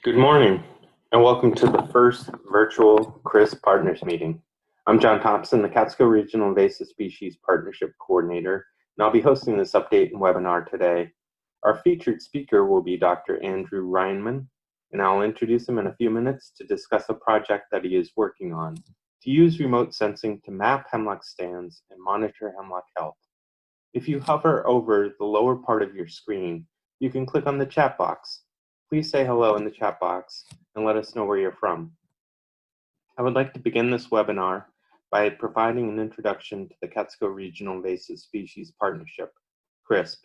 Good morning, and welcome to the first virtual CRISP Partners meeting. I'm John Thompson, the Catskill Regional Invasive Species Partnership Coordinator, and I'll be hosting this update and webinar today. Our featured speaker will be Dr. Andrew Reinmann, and I'll introduce him in a few minutes to discuss a project that he is working on to use remote sensing to map hemlock stands and monitor hemlock health. If you hover over the lower part of your screen, you can click on the chat box. Please say hello in the chat box and let us know where you're from. I would like to begin this webinar by providing an introduction to the Catskill Regional Invasive Species Partnership, CRISP.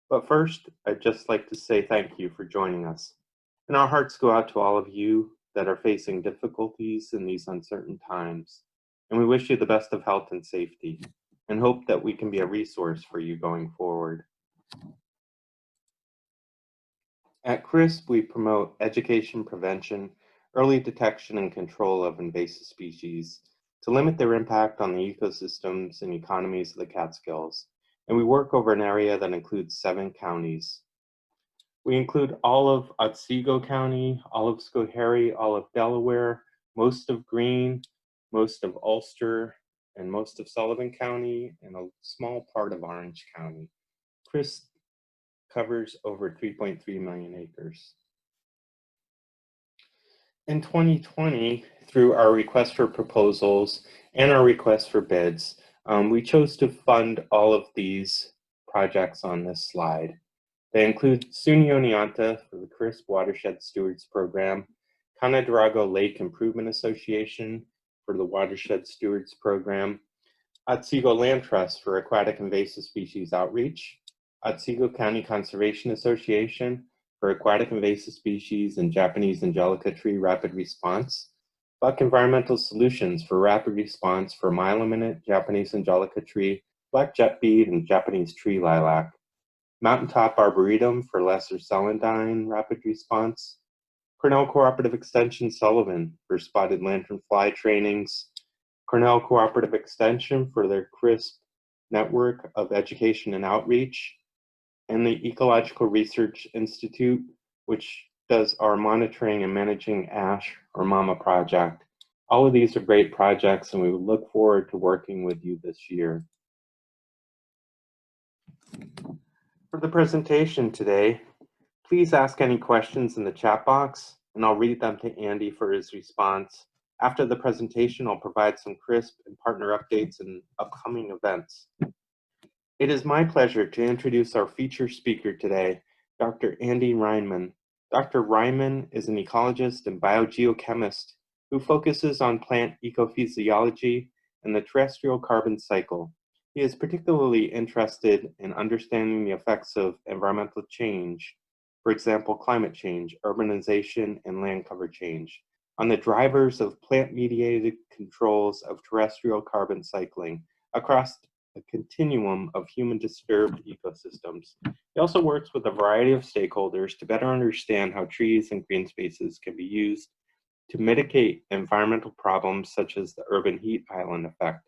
But first, I'd just like to say thank you for joining us. And our hearts go out to all of you that are facing difficulties in these uncertain times. And we wish you the best of health and safety, and hope that we can be a resource for you going forward. At CRISP, we promote education, prevention, early detection, and control of invasive species to limit their impact on the ecosystems and economies of the Catskills. And we work over an area that includes 7 counties. We include all of Otsego County, all of Schoharie, all of Delaware, most of Greene, most of Ulster, and most of Sullivan County, and a small part of Orange County. CRISP covers over 3.3 million acres. In 2020, through our request for proposals and our request for bids, we chose to fund all of these projects on this slide. They include SUNY Oneonta for the CRISP Watershed Stewards Program, Canadarago Lake Improvement Association for the Watershed Stewards Program, Otsego Land Trust for Aquatic Invasive Species Outreach, Otsego County Conservation Association for Aquatic Invasive Species and Japanese Angelica Tree Rapid Response, Buck Environmental Solutions for Rapid Response for Mile-a-Minute Japanese Angelica Tree, Black Jet Bead, and Japanese Tree Lilac, Mountaintop Arboretum for Lesser Celandine Rapid Response, Cornell Cooperative Extension Sullivan for Spotted Lanternfly Trainings, Cornell Cooperative Extension for their CRISP Network of Education and Outreach, and the Ecological Research Institute, which does our monitoring and managing ash or MAMA project. All of these are great projects, and we would look forward to working with you this year. For the presentation today, please ask any questions in the chat box, and I'll read them to Andy for his response. After the presentation, I'll provide some CRISP and partner updates and upcoming events. It is my pleasure to introduce our featured speaker today, Dr. Andy Reinmann. Dr. Reinmann is an ecologist and biogeochemist who focuses on plant ecophysiology and the terrestrial carbon cycle. He is particularly interested in understanding the effects of environmental change, for example, climate change, urbanization, and land cover change, on the drivers of plant-mediated controls of terrestrial carbon cycling across a continuum of human-disturbed ecosystems. He also works with a variety of stakeholders to better understand how trees and green spaces can be used to mitigate environmental problems such as the urban heat island effect.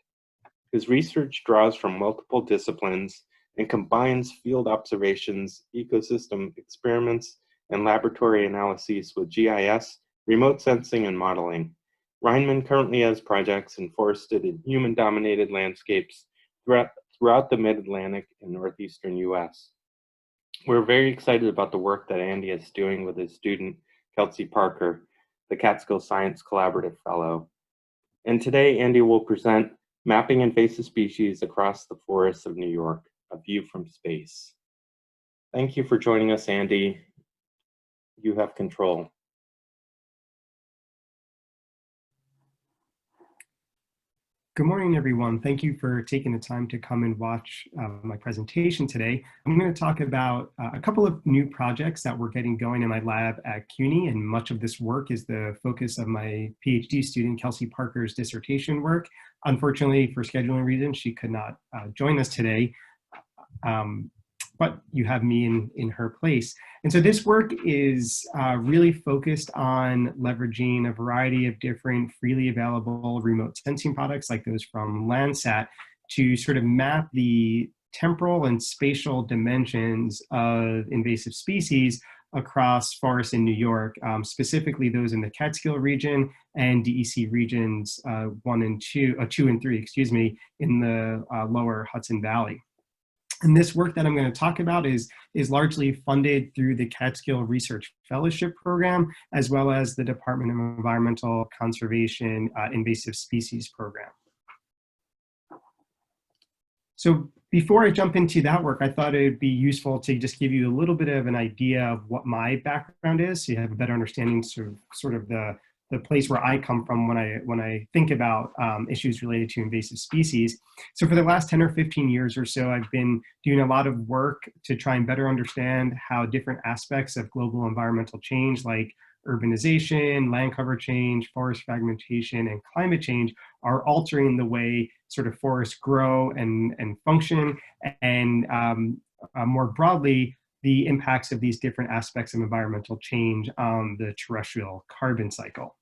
His research draws from multiple disciplines and combines field observations, ecosystem experiments, and laboratory analyses with GIS, remote sensing, and modeling. Reinmann currently has projects in forested and human-dominated landscapes throughout the mid-Atlantic and northeastern US. We're very excited about the work that Andy is doing with his student, Kelsey Parker, the Catskill Science Collaborative Fellow. And today, Andy will present Mapping Invasive Species Across the Forests of New York, a View from Space. Thank you for joining us, Andy. You have control. Good morning, everyone. Thank you for taking the time to come and watch my presentation today. I'm going to talk about a couple of new projects that we're getting going in my lab at CUNY, and much of this work is the focus of my PhD student, Kelsey Parker's dissertation work. Unfortunately, for scheduling reasons, she could not join us today, but you have me in her place. And so this work is really focused on leveraging a variety of different freely available remote sensing products like those from Landsat to sort of map the temporal and spatial dimensions of invasive species across forests in New York, specifically those in the Catskill region and DEC regions 2 and 3, excuse me, in the lower Hudson Valley. And this work that I'm going to talk about is largely funded through the Catskill Research Fellowship Program, as well as the Department of Environmental Conservation Invasive Species Program. So before I jump into that work, I thought it would be useful to just give you a little bit of an idea of what my background is, so you have a better understanding sort of the place where I come from when I think about issues related to invasive species. So for the last 10 or 15 years or so, I've been doing a lot of work to try and better understand how different aspects of global environmental change, like urbanization, land cover change, forest fragmentation, and climate change, are altering the way sort of forests grow and function, and more broadly, the impacts of these different aspects of environmental change on the terrestrial carbon cycle.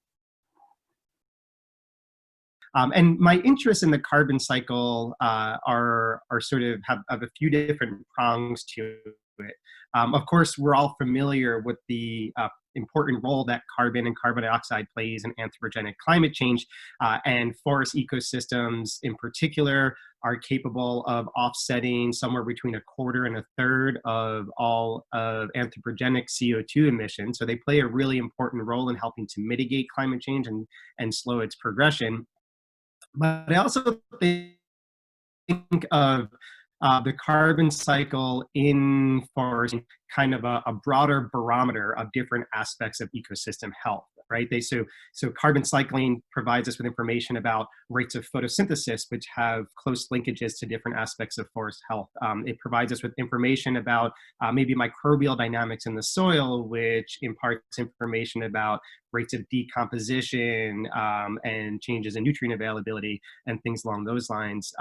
And my interests in the carbon cycle are sort of have a few different prongs to it. Of course, we're all familiar with the important role that carbon and carbon dioxide plays in anthropogenic climate change, and forest ecosystems in particular are capable of offsetting somewhere between 1/4 and 1/3 of all of anthropogenic CO2 emissions. So they play a really important role in helping to mitigate climate change and slow its progression. But I also think of the carbon cycle in forests, kind of a broader barometer of different aspects of ecosystem health, right? So carbon cycling provides us with information about rates of photosynthesis, which have close linkages to different aspects of forest health. It provides us with information about maybe microbial dynamics in the soil, which imparts information about rates of decomposition and changes in nutrient availability and things along those lines.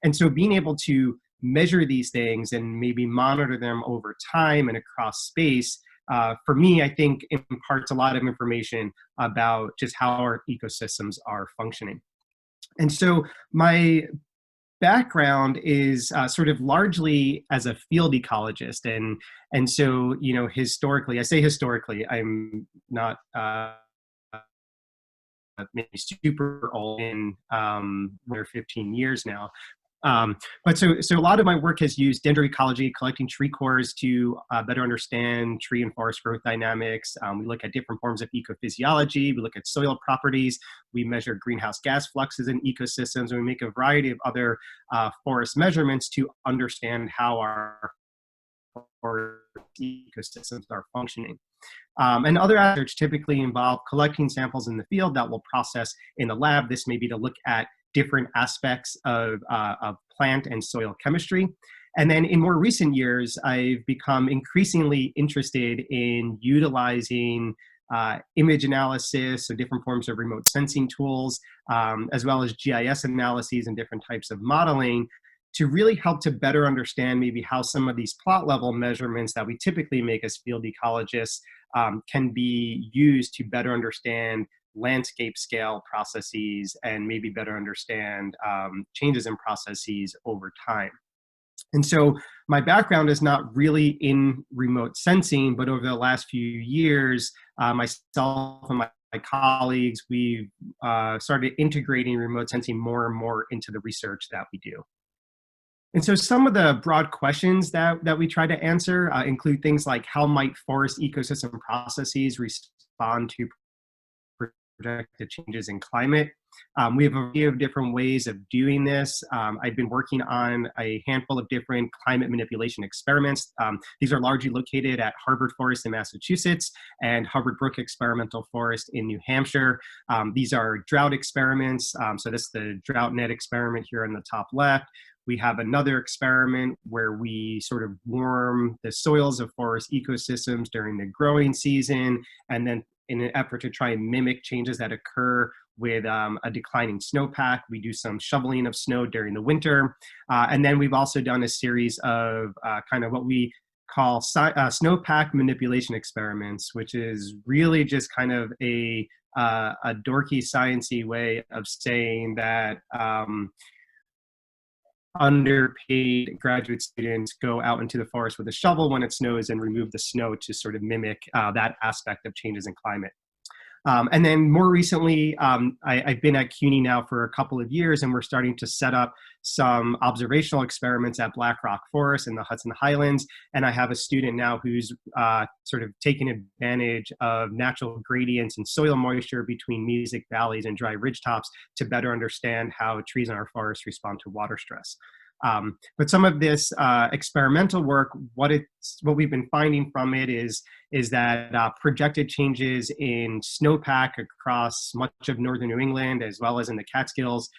And so being able to measure these things and maybe monitor them over time and across space, for me, I think imparts a lot of information about just how our ecosystems are functioning. And so my background is sort of largely as a field ecologist. And so, you know, historically, I say historically, I'm not maybe super old in 15 years now. But so a lot of my work has used dendroecology, collecting tree cores to better understand tree and forest growth dynamics. We look at different forms of ecophysiology. We look at soil properties. We measure greenhouse gas fluxes in ecosystems. And we make a variety of other forest measurements to understand how our forest ecosystems are functioning. And other research typically involve collecting samples in the field that we'll process in the lab. This may be to look at different aspects of plant and soil chemistry. And then in more recent years, I've become increasingly interested in utilizing image analysis, so different forms of remote sensing tools, as well as GIS analyses and different types of modeling to really help to better understand maybe how some of these plot level measurements that we typically make as field ecologists can be used to better understand landscape scale processes and maybe better understand changes in processes over time. And so my background is not really in remote sensing, but over the last few years, myself and my colleagues, we've started integrating remote sensing more and more into the research that we do. And so some of the broad questions that we try to answer include things like how might forest ecosystem processes respond to projected changes in climate. We have a variety of different ways of doing this. I've been working on a handful of different climate manipulation experiments. These are largely located at Harvard Forest in Massachusetts and Hubbard Brook Experimental Forest in New Hampshire. These are drought experiments. So this is the drought net experiment here on the top left. We have another experiment where we sort of warm the soils of forest ecosystems during the growing season, and then in an effort to try and mimic changes that occur with a declining snowpack, we do some shoveling of snow during the winter. And then we've also done a series of kind of what we call snowpack manipulation experiments, which is really just kind of a dorky, sciencey way of saying that underpaid graduate students go out into the forest with a shovel when it snows and remove the snow to sort of mimic that aspect of changes in climate. And then more recently, I've been at CUNY now for a couple of years, and we're starting to set up some observational experiments at Black Rock Forest in the Hudson Highlands. And I have a student now who's sort of taking advantage of natural gradients and soil moisture between mesic valleys and dry ridgetops to better understand how trees in our forests respond to water stress. But some of this experimental work, what we've been finding from it is that projected changes in snowpack across much of northern New England, as well as in the Catskills,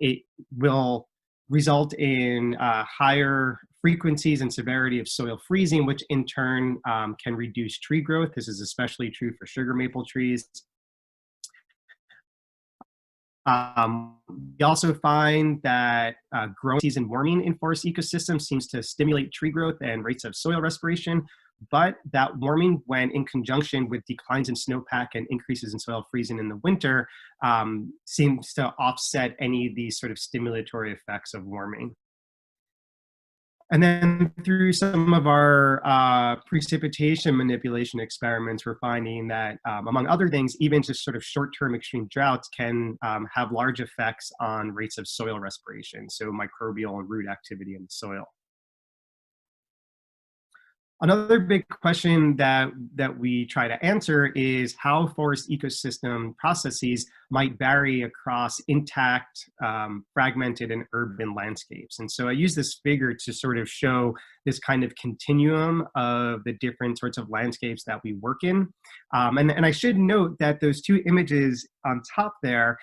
it will result in higher frequencies and severity of soil freezing, which in turn can reduce tree growth. This is especially true for sugar maple trees. We also find that growing season warming in forest ecosystems seems to stimulate tree growth and rates of soil respiration, but that warming, when in conjunction with declines in snowpack and increases in soil freezing in the winter, seems to offset any of these sort of stimulatory effects of warming. And then through some of our precipitation manipulation experiments, we're finding that, among other things, even just sort of short-term extreme droughts can have large effects on rates of soil respiration, so microbial and root activity in the soil. Another big question that we try to answer is how forest ecosystem processes might vary across intact, fragmented, and urban landscapes. And so I use this figure to sort of show this kind of continuum of the different sorts of landscapes that we work in. And I should note that those two images on top there,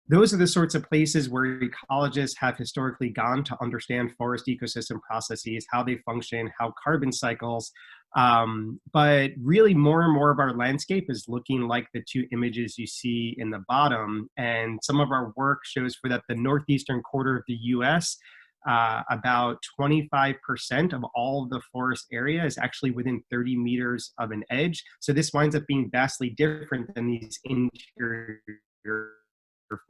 those are the sorts of places where ecologists have historically gone to understand forest ecosystem processes, how they function, how carbon cycles. But really more and more of our landscape is looking like the two images you see in the bottom. And some of our work shows for that the northeastern quarter of the US, about 25% of all of the forest area is actually within 30 meters of an edge. So this winds up being vastly different than these interior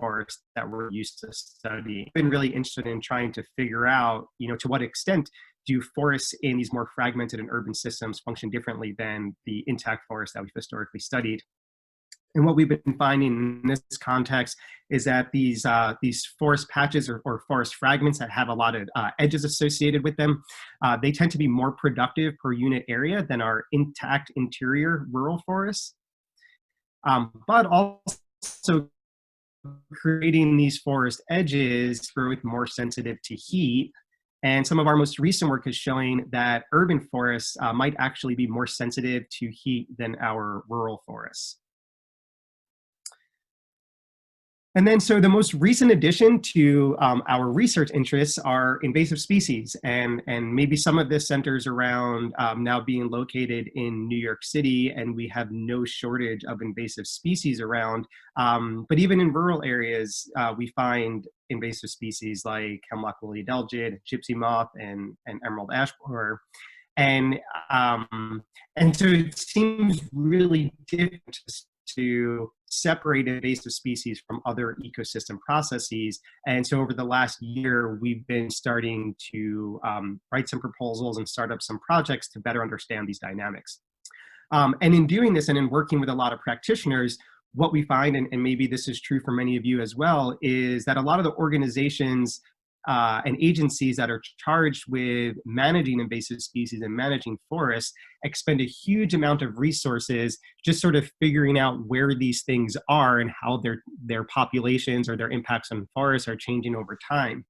forests that we're used to studying. I've been really interested in trying to figure out, to what extent do forests in these more fragmented and urban systems function differently than the intact forests that we've historically studied. And what we've been finding in this context is that these forest patches or forest fragments that have a lot of edges associated with them, they tend to be more productive per unit area than our intact interior rural forests. But also creating these forest edges growth more sensitive to heat. And some of our most recent work is showing that urban forests might actually be more sensitive to heat than our rural forests. And then, so the most recent addition to our research interests are invasive species. And maybe some of this centers around now being located in New York City, and we have no shortage of invasive species around. But even in rural areas, we find invasive species like hemlock woolly adelgid, gypsy moth, and emerald ash borer. And so it seems really different to separate invasive species from other ecosystem processes. And so over the last year, we've been starting to write some proposals and start up some projects to better understand these dynamics. And in doing this and in working with a lot of practitioners, what we find, and maybe this is true for many of you as well, is that a lot of the organizations and agencies that are charged with managing invasive species and managing forests expend a huge amount of resources just sort of figuring out where these things are and how their populations or their impacts on forests are changing over time.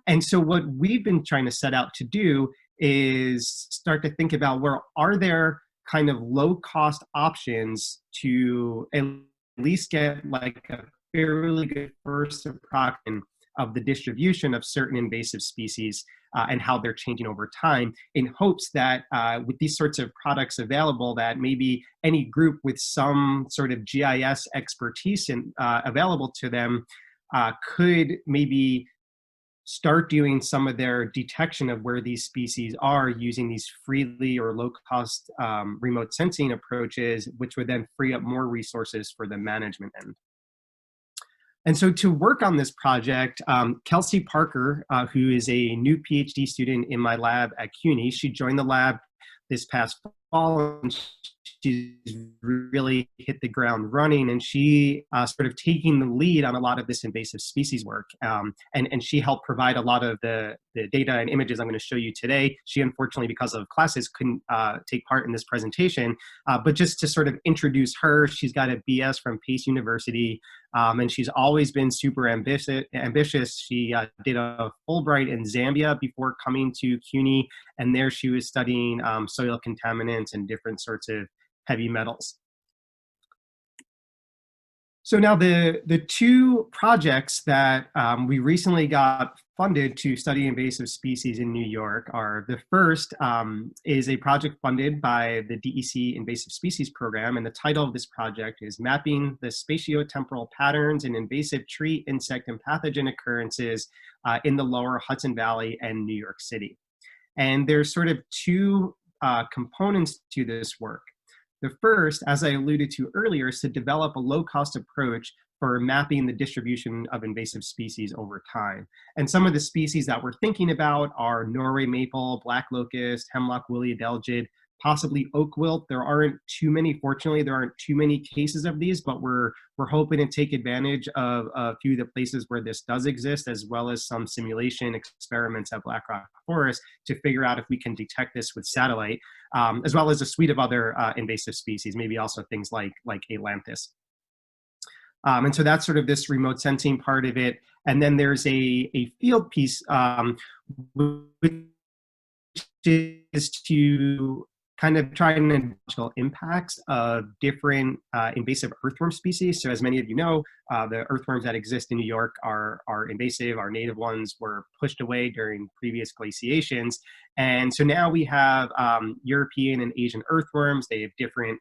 And so what we've been trying to set out to do is start to think about where are there kind of low-cost options to at least get like a fairly good first approximation of the distribution of certain invasive species and how they're changing over time, in hopes that with these sorts of products available, that maybe any group with some sort of GIS expertise available to them could maybe start doing some of their detection of where these species are using these freely or low-cost remote sensing approaches, which would then free up more resources for the management end. And so to work on this project, Kelsey Parker, who is a new PhD student in my lab at CUNY, she joined the lab this past fall, and she's really hit the ground running, and she sort of taking the lead on a lot of this invasive species work. And she helped provide a lot of the data and images I'm going to show you today. She, unfortunately, because of classes, couldn't take part in this presentation. But just to sort of introduce her, she's got a BS from Pace University, and she's always been super ambitious. She did a Fulbright in Zambia before coming to CUNY, and there she was studying soil contaminants and different sorts of heavy metals. So now the two projects that we recently got funded to study invasive species in New York are, the first is a project funded by the DEC Invasive Species Program, and the title of this project is Mapping the Spatio-Temporal Patterns in Invasive Tree, Insect, and Pathogen Occurrences in the Lower Hudson Valley and New York City. And there's sort of two components to this work. The first, as I alluded to earlier, is to develop a low-cost approach for mapping the distribution of invasive species over time. And some of the species that we're thinking about are Norway maple, black locust, hemlock woolly adelgid, possibly oak wilt. There aren't too many, fortunately, there aren't too many cases of these, but we're hoping to take advantage of a few of the places where this does exist, as well as some simulation experiments at Black Rock Forest to figure out if we can detect this with satellite, as well as a suite of other invasive species, maybe also things like ailanthus. And so that's sort of this remote sensing part of it. And then there's a field piece, which is to kind of try and identify impacts of different invasive earthworm species. So as many of you know, the earthworms that exist in New York are invasive. Our native ones were pushed away during previous glaciations. And so now we have European and Asian earthworms. They have different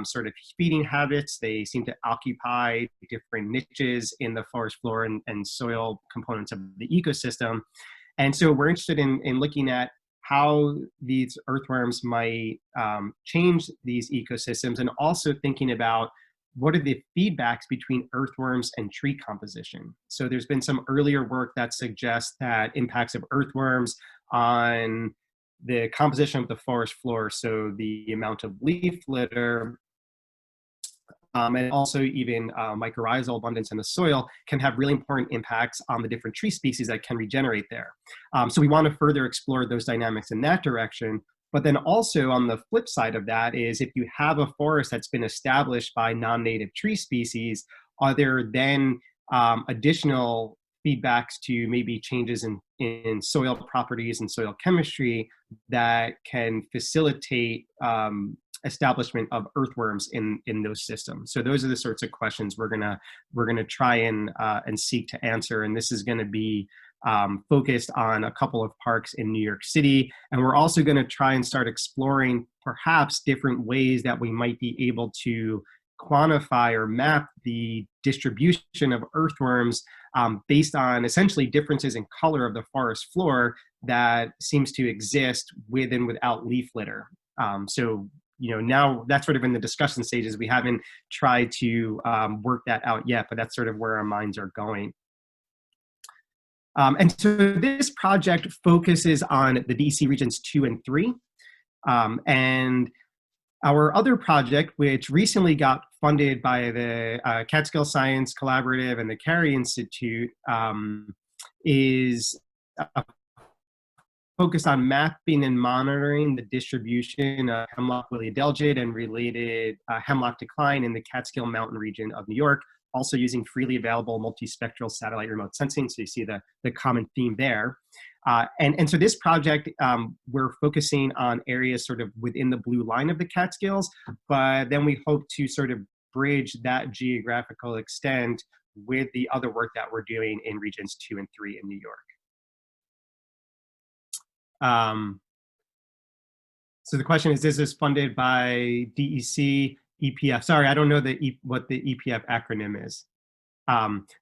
sort of feeding habits. They seem to occupy different niches in the forest floor and soil components of the ecosystem. And so we're interested in looking at how these earthworms might change these ecosystems, and also thinking about what are the feedbacks between earthworms and tree composition. So there's been some earlier work that suggests that impacts of earthworms on the composition of the forest floor, so the amount of leaf litter, and also even mycorrhizal abundance in the soil, can have really important impacts on the different tree species that can regenerate there. So we want to further explore those dynamics in that direction. But then also on the flip side of that is, if you have a forest that's been established by non-native tree species, are there then additional feedbacks to maybe changes in soil properties and soil chemistry that can facilitate establishment of earthworms in those systems? So those are the sorts of questions we're gonna try and seek to answer. And this is going to be focused on a couple of parks in New York City. And we're also going to try and start exploring perhaps different ways that we might be able to quantify or map the distribution of earthworms based on essentially differences in color of the forest floor that seems to exist with and without leaf litter. So now that's sort of in the discussion stages. We haven't tried to work that out yet, but that's sort of where our minds are going. And so this project focuses on the DEC regions 2 and 3. And our other project, which recently got funded by the Catskills Science Collaborative and the Carey Institute, is focused on mapping and monitoring the distribution of hemlock woolly adelgid and related hemlock decline in the Catskill Mountain region of New York, also using freely available multispectral satellite remote sensing. So you see the common theme there. And so this project, we're focusing on areas sort of within the blue line of the Catskills, but then we hope to sort of bridge that geographical extent with the other work that we're doing in regions 2 and 3 in New York. So the question is this funded by DEC, EPF? Sorry, I don't know what the EPF acronym is.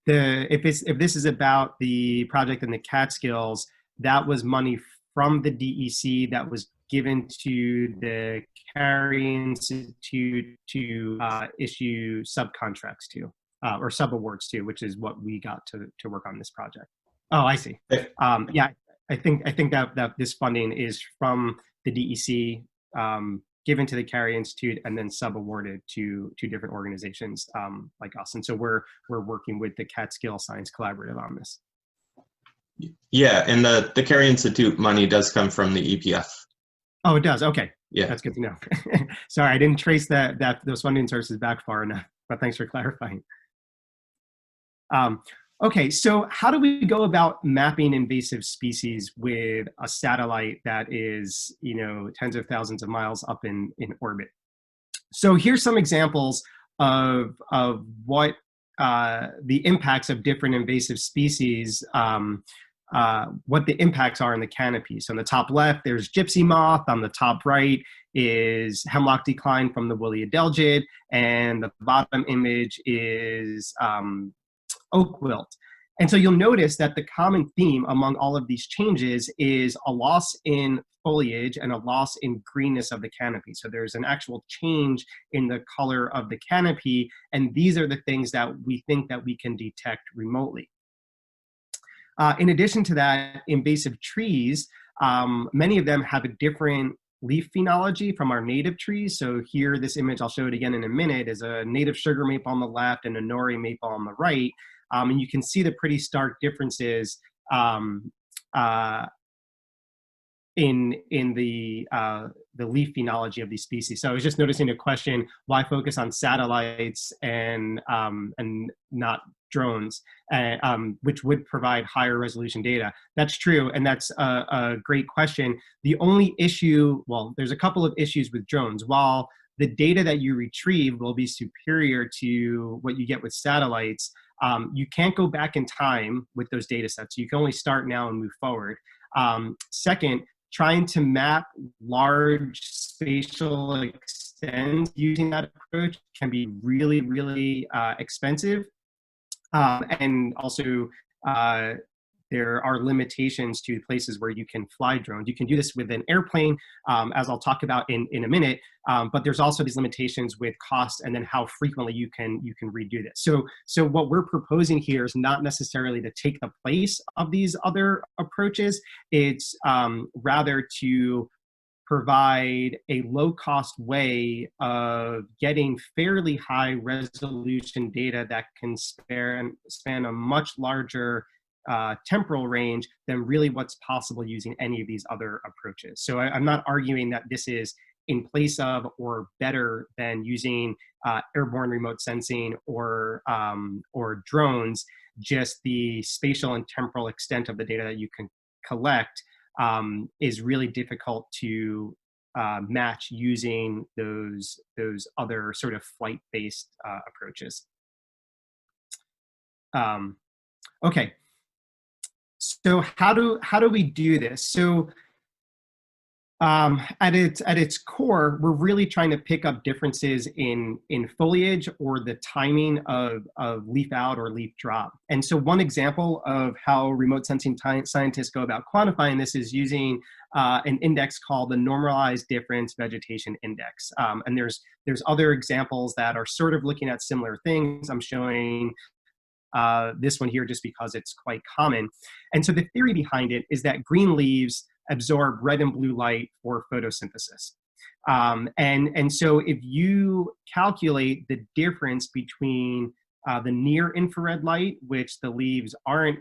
If this is about the project in the Catskills, that was money from the DEC that was given to the Carey Institute to issue subcontracts to. or subawards too, which is what we got to work on this project. Oh, I see. Okay. Yeah, I think that this funding is from the DEC, given to the Carey Institute, and then subawarded to different organizations like us. And so we're working with the Catskills Science Collaborative on this. Yeah, and the Carey Institute money does come from the EPF. Oh, it does. Okay. Yeah. That's good to know. Sorry, I didn't trace those funding sources back far enough, but thanks for clarifying. Okay, so how do we go about mapping invasive species with a satellite that is, tens of thousands of miles up in orbit? So here's some examples of what the impacts of different invasive species, what the impacts are in the canopy. So on the top left, there's gypsy moth. On the top right is hemlock decline from the woolly adelgid. And the bottom image is oak wilt. And so you'll notice that the common theme among all of these changes is a loss in foliage and a loss in greenness of the canopy. So there's an actual change in the color of the canopy, and these are the things that we think that we can detect remotely. In addition to that, invasive trees, many of them have a different leaf phenology from our native trees. So here, this image, I'll show it again in a minute, is a native sugar maple on the left and a nori maple on the right. And you can see the pretty stark differences in the leaf phenology of these species. So I was just noticing a question: why focus on satellites and not drones, which would provide higher resolution data? That's true, and that's a great question. The only issue, well, there's a couple of issues with drones. While the data that you retrieve will be superior to what you get with satellites, you can't go back in time with those data sets. You can only start now and move forward. Second, trying to map large spatial extents using that approach can be really, really expensive. And also, there are limitations to places where you can fly drones. You can do this with an airplane, as I'll talk about in a minute, but there's also these limitations with cost and then how frequently you can redo this. So what we're proposing here is not necessarily to take the place of these other approaches. It's rather to provide a low-cost way of getting fairly high resolution data that can span a much larger temporal range than really what's possible using any of these other approaches. So I'm not arguing that this is in place of or better than using airborne remote sensing or drones. Just the spatial and temporal extent of the data that you can collect is really difficult to match using those other sort of flight-based approaches. Okay. So how do we do this? So at its core, we're really trying to pick up differences in foliage or the timing of leaf out or leaf drop. And so one example of how remote sensing scientists go about quantifying this is using an index called the Normalized Difference Vegetation Index. And there's other examples that are sort of looking at similar things. I'm showing this one here just because it's quite common. And so the theory behind it is that green leaves absorb red and blue light for photosynthesis. And so if you calculate the difference between the near infrared light, which the leaves aren't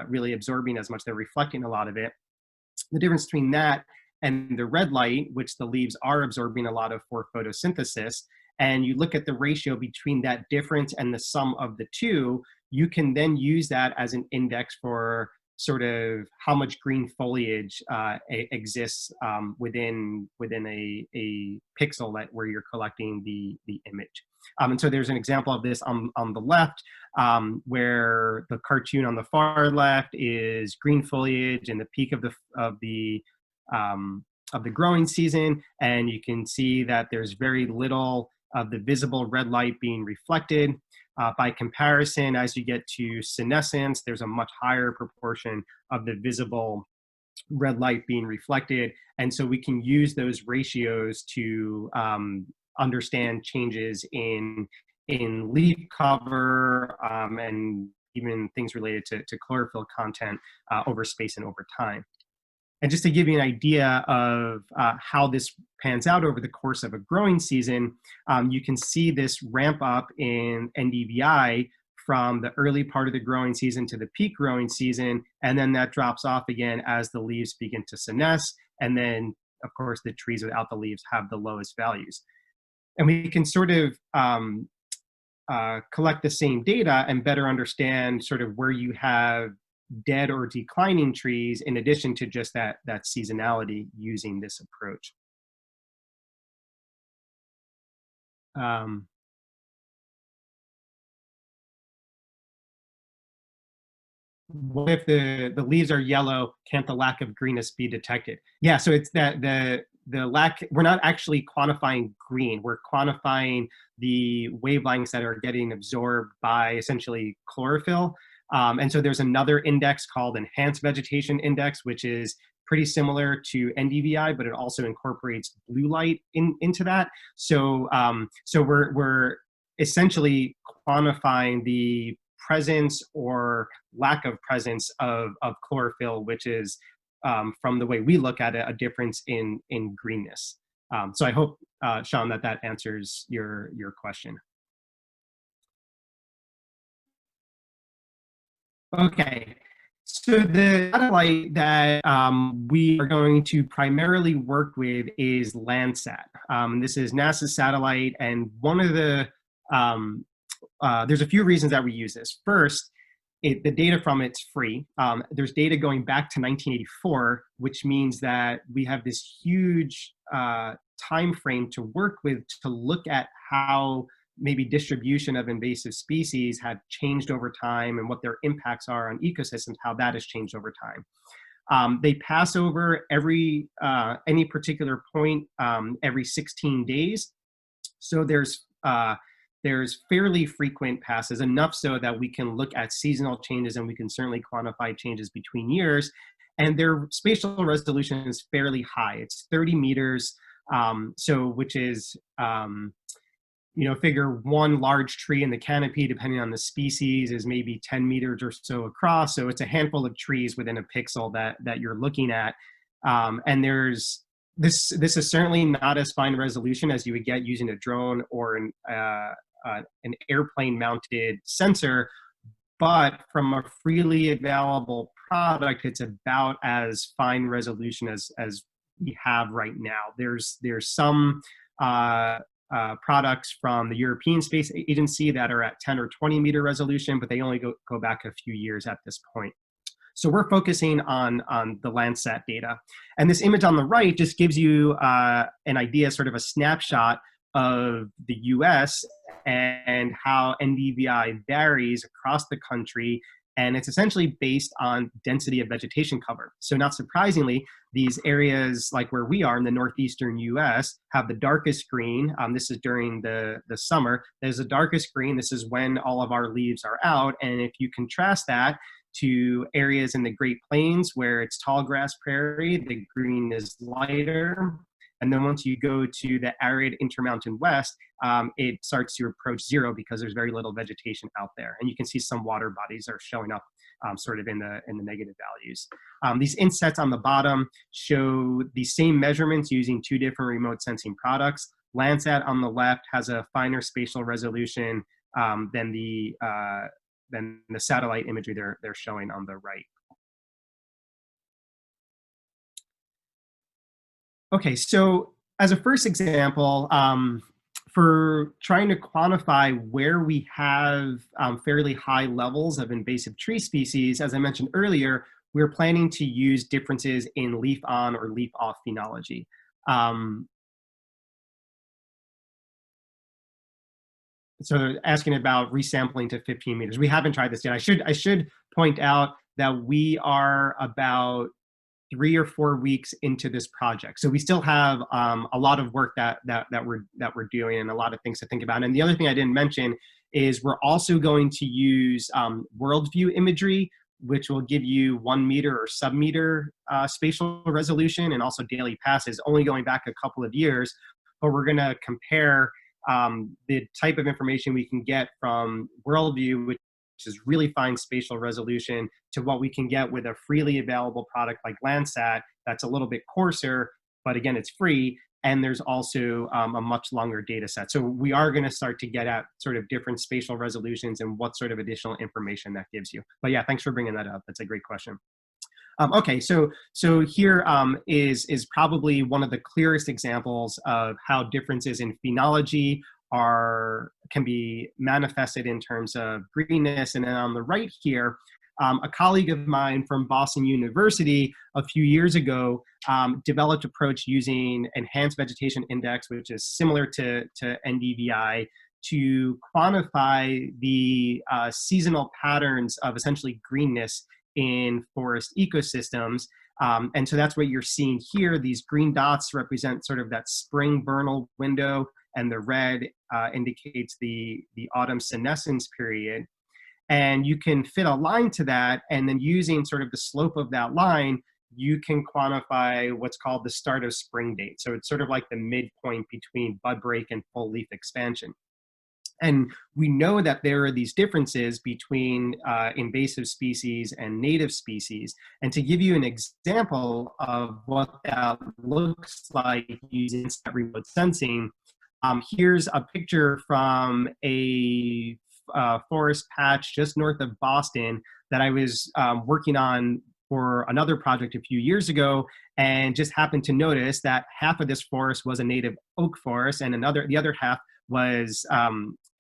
really absorbing as much, they're reflecting a lot of it, the difference between that and the red light, which the leaves are absorbing a lot of for photosynthesis, and you look at the ratio between that difference and the sum of the two, you can then use that as an index for sort of how much green foliage exists within a pixel where you're collecting the image. And so there's an example of this on the left, where the cartoon on the far left is green foliage in the peak of the growing season, and you can see that there's very little of the visible red light being reflected. By comparison, as you get to senescence, there's a much higher proportion of the visible red light being reflected. And so we can use those ratios to understand changes in in leaf cover, and even things related to chlorophyll content over space and over time. And just to give you an idea of how this pans out over the course of a growing season, you can see this ramp up in NDVI from the early part of the growing season to the peak growing season, and then that drops off again as the leaves begin to senesce, and then, of course, the trees without the leaves have the lowest values. And we can sort of collect the same data and better understand sort of where you have dead or declining trees in addition to just that seasonality using this approach. What if the leaves are yellow? Can't the lack of greenness be detected? Yeah, so it's that the lack, we're not actually quantifying green, we're quantifying the wavelengths that are getting absorbed by essentially chlorophyll. And so there's another index called Enhanced Vegetation Index, which is pretty similar to NDVI, but it also incorporates blue light into that. So so we're essentially quantifying the presence or lack of presence of chlorophyll, which is, from the way we look at it, a difference in greenness. So I hope, Sean, that answers your question. Okay, so the satellite that we are going to primarily work with is Landsat. This is NASA's satellite, and one of the, there's a few reasons that we use this. First, the data from it's free. There's data going back to 1984, which means that we have this huge time frame to work with to look at how maybe distribution of invasive species have changed over time and what their impacts are on ecosystems, how that has changed over time. They pass over any particular point every 16 days. So there's fairly frequent passes, enough so that we can look at seasonal changes and we can certainly quantify changes between years. And their spatial resolution is fairly high. It's 30 meters, which is, figure one large tree in the canopy, depending on the species, is maybe 10 meters or so across. So it's a handful of trees within a pixel that you're looking at. And there's this is certainly not as fine resolution as you would get using a drone or an airplane mounted sensor, but from a freely available product, it's about as fine resolution as we have right now. There's some products from the European Space Agency that are at 10 or 20 meter resolution, but they only go back a few years at this point. So we're focusing on the Landsat data. And this image on the right just gives you an idea, sort of a snapshot of the US and how NDVI varies across the country. And it's essentially based on density of vegetation cover. So not surprisingly, these areas like where we are in the northeastern US have the darkest green. This is during the summer. There's the darkest green. This is when all of our leaves are out. And if you contrast that to areas in the Great Plains where it's tall grass prairie, the green is lighter. And then once you go to the arid Intermountain West, it starts to approach zero because there's very little vegetation out there. And you can see some water bodies are showing up sort of in the negative values. These insets on the bottom show the same measurements using two different remote sensing products. Landsat on the left has a finer spatial resolution than the satellite imagery they're showing on the right. Okay, so as a first example, for trying to quantify where we have fairly high levels of invasive tree species, as I mentioned earlier, we're planning to use differences in leaf-on or leaf-off phenology. So asking about resampling to 15 meters. We haven't tried this yet. I should point out that we are about 3 or 4 weeks into this project. So we still have a lot of work that we're doing and a lot of things to think about. And the other thing I didn't mention is we're also going to use worldview imagery, which will give you 1 meter or sub-meter spatial resolution, and also daily passes, only going back a couple of years. But we're going to compare the type of information we can get from Worldview, which is really fine spatial resolution, to what we can get with a freely available product like Landsat that's a little bit coarser, but again, it's free. And there's also a much longer data set. So we are going to start to get at sort of different spatial resolutions and what sort of additional information that gives you. But yeah, thanks for bringing that up. That's a great question. Okay, so here is probably one of the clearest examples of how differences in phenology can be manifested in terms of greenness. And then on the right here, a colleague of mine from Boston University a few years ago developed an approach using Enhanced Vegetation Index, which is similar to NDVI, to quantify the seasonal patterns of essentially greenness in forest ecosystems. And so that's what you're seeing here. These green dots represent sort of that spring vernal window, and the red indicates the autumn senescence period. And you can fit a line to that, and then using sort of the slope of that line, you can quantify what's called the start of spring date. So it's sort of like the midpoint between bud break and full leaf expansion. And we know that there are these differences between invasive species and native species. And to give you an example of what that looks like using remote sensing, here's a picture from a forest patch just north of Boston that I was working on for another project a few years ago, and just happened to notice that half of this forest was a native oak forest, and the other half was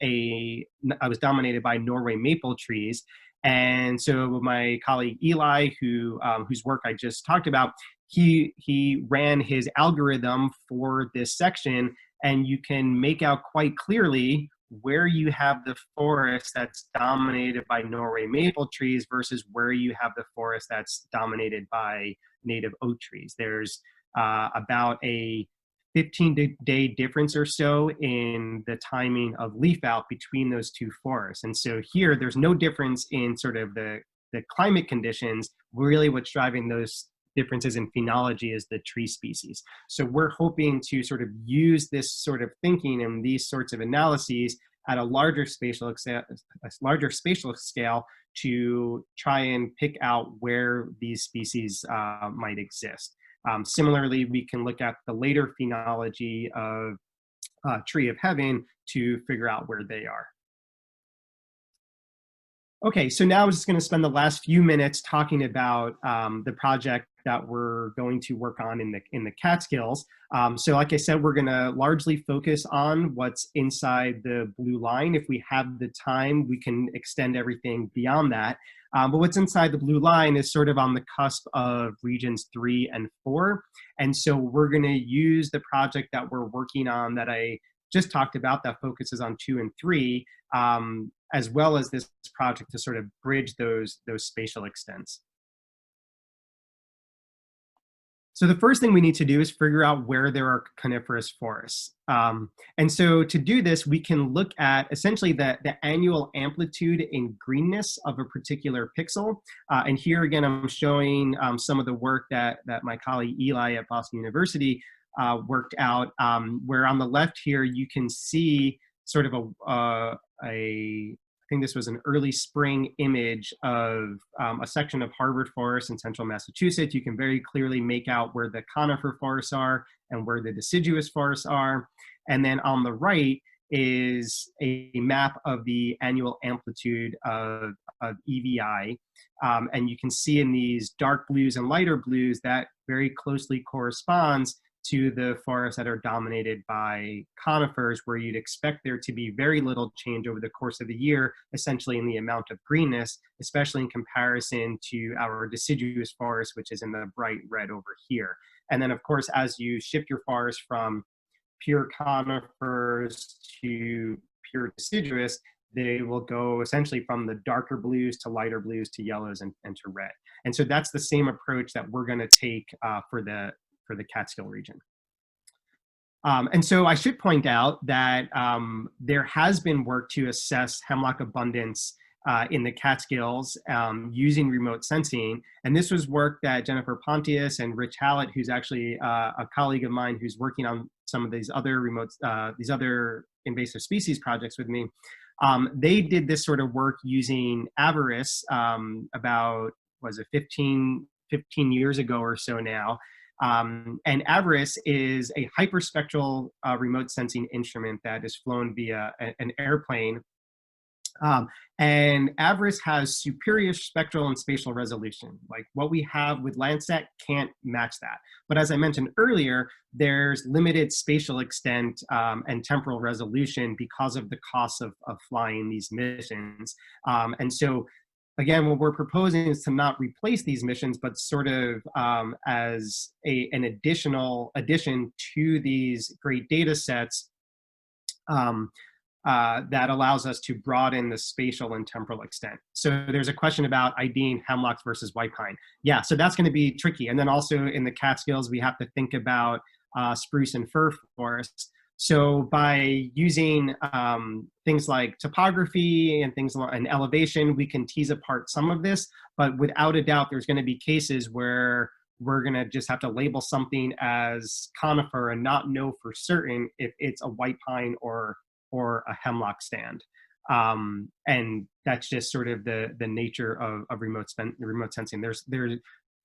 was dominated by Norway maple trees. And so my colleague Eli, whose work I just talked about, he ran his algorithm for this section, and you can make out quite clearly where you have the forest that's dominated by Norway maple trees versus where you have the forest that's dominated by native oak trees. There's about a 15-day difference or so in the timing of leaf out between those two forests. And so here, there's no difference in sort of the climate conditions. Really what's driving those differences in phenology is the tree species. So we're hoping to sort of use this sort of thinking and these sorts of analyses at a larger spatial scale to try and pick out where these species might exist. Similarly, we can look at the later phenology of Tree of Heaven to figure out where they are. Okay, so now I'm just going to spend the last few minutes talking about the project that we're going to work on in the Catskills. So like I said, we're going to largely focus on what's inside the blue line. If we have the time, we can extend everything beyond that. But what's inside the blue line is sort of on the cusp of regions 3 and 4. And so we're going to use the project that we're working on that I just talked about that focuses on 2 and 3, as well as this project to sort of bridge those spatial extents. So the first thing we need to do is figure out where there are coniferous forests. And so to do this, we can look at essentially the annual amplitude in greenness of a particular pixel. And here again, I'm showing some of the work that my colleague Eli at Boston University worked out, where on the left here, you can see sort of I think this was an early spring image of a section of Harvard Forest in central Massachusetts. You can very clearly make out where the conifer forests are and where the deciduous forests are. And then on the right is a map of the annual amplitude of EVI. And you can see in these dark blues and lighter blues that very closely corresponds to the forests that are dominated by conifers, where you'd expect there to be very little change over the course of the year, essentially in the amount of greenness, especially in comparison to our deciduous forest, which is in the bright red over here. And then of course, as you shift your forest from pure conifers to pure deciduous, they will go essentially from the darker blues to lighter blues to yellows and to red. And so that's the same approach that we're going to take for the Catskill region. And so I should point out that there has been work to assess hemlock abundance in the Catskills using remote sensing. And this was work that Jennifer Pontius and Rich Hallett, who's actually a colleague of mine who's working on some of these other these other invasive species projects with me, they did this sort of work using avarice about, was it 15 years ago or so now. And avarice is a hyperspectral remote sensing instrument that is flown via an airplane. And avarice has superior spectral and spatial resolution. Like what we have with Landsat can't match that. But as I mentioned earlier, there's limited spatial extent and temporal resolution because of the cost of flying these missions. And so again, what we're proposing is to not replace these missions, but sort of as an addition to these great data sets that allows us to broaden the spatial and temporal extent. So there's a question about IDing hemlocks versus white pine. Yeah, so that's going to be tricky. And then also in the Catskills, we have to think about spruce and fir forests. So by using things like topography and things like an elevation, we can tease apart some of this, but without a doubt, there's going to be cases where we're going to just have to label something as conifer and not know for certain if it's a white pine or a hemlock stand. And that's just sort of the nature of remote sensing. There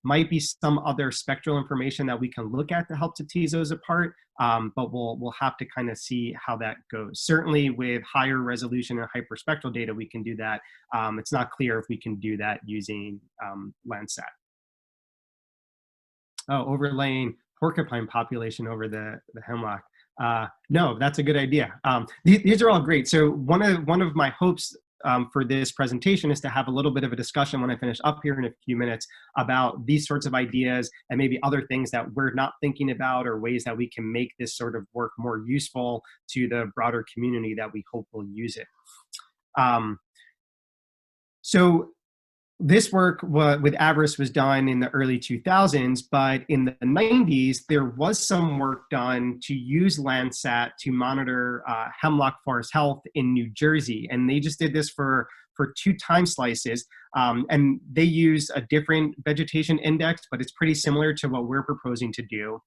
might be some other spectral information that we can look at to help to tease those apart, but we'll have to kind of see how that goes. Certainly with higher resolution and hyperspectral data, we can do that. It's not clear if we can do that using Landsat. Oh, overlaying porcupine population over the hemlock. No, that's a good idea. These are all great. So one of my hopes for this presentation is to have a little bit of a discussion when I finish up here in a few minutes about these sorts of ideas and maybe other things that we're not thinking about or ways that we can make this sort of work more useful to the broader community that we hope will use it. So this work with avarice was done in the early 2000s, but in the 90s, there was some work done to use Landsat to monitor hemlock forest health in New Jersey. And they just did this for 2 time slices. And they use a different vegetation index, but it's pretty similar to what we're proposing to do.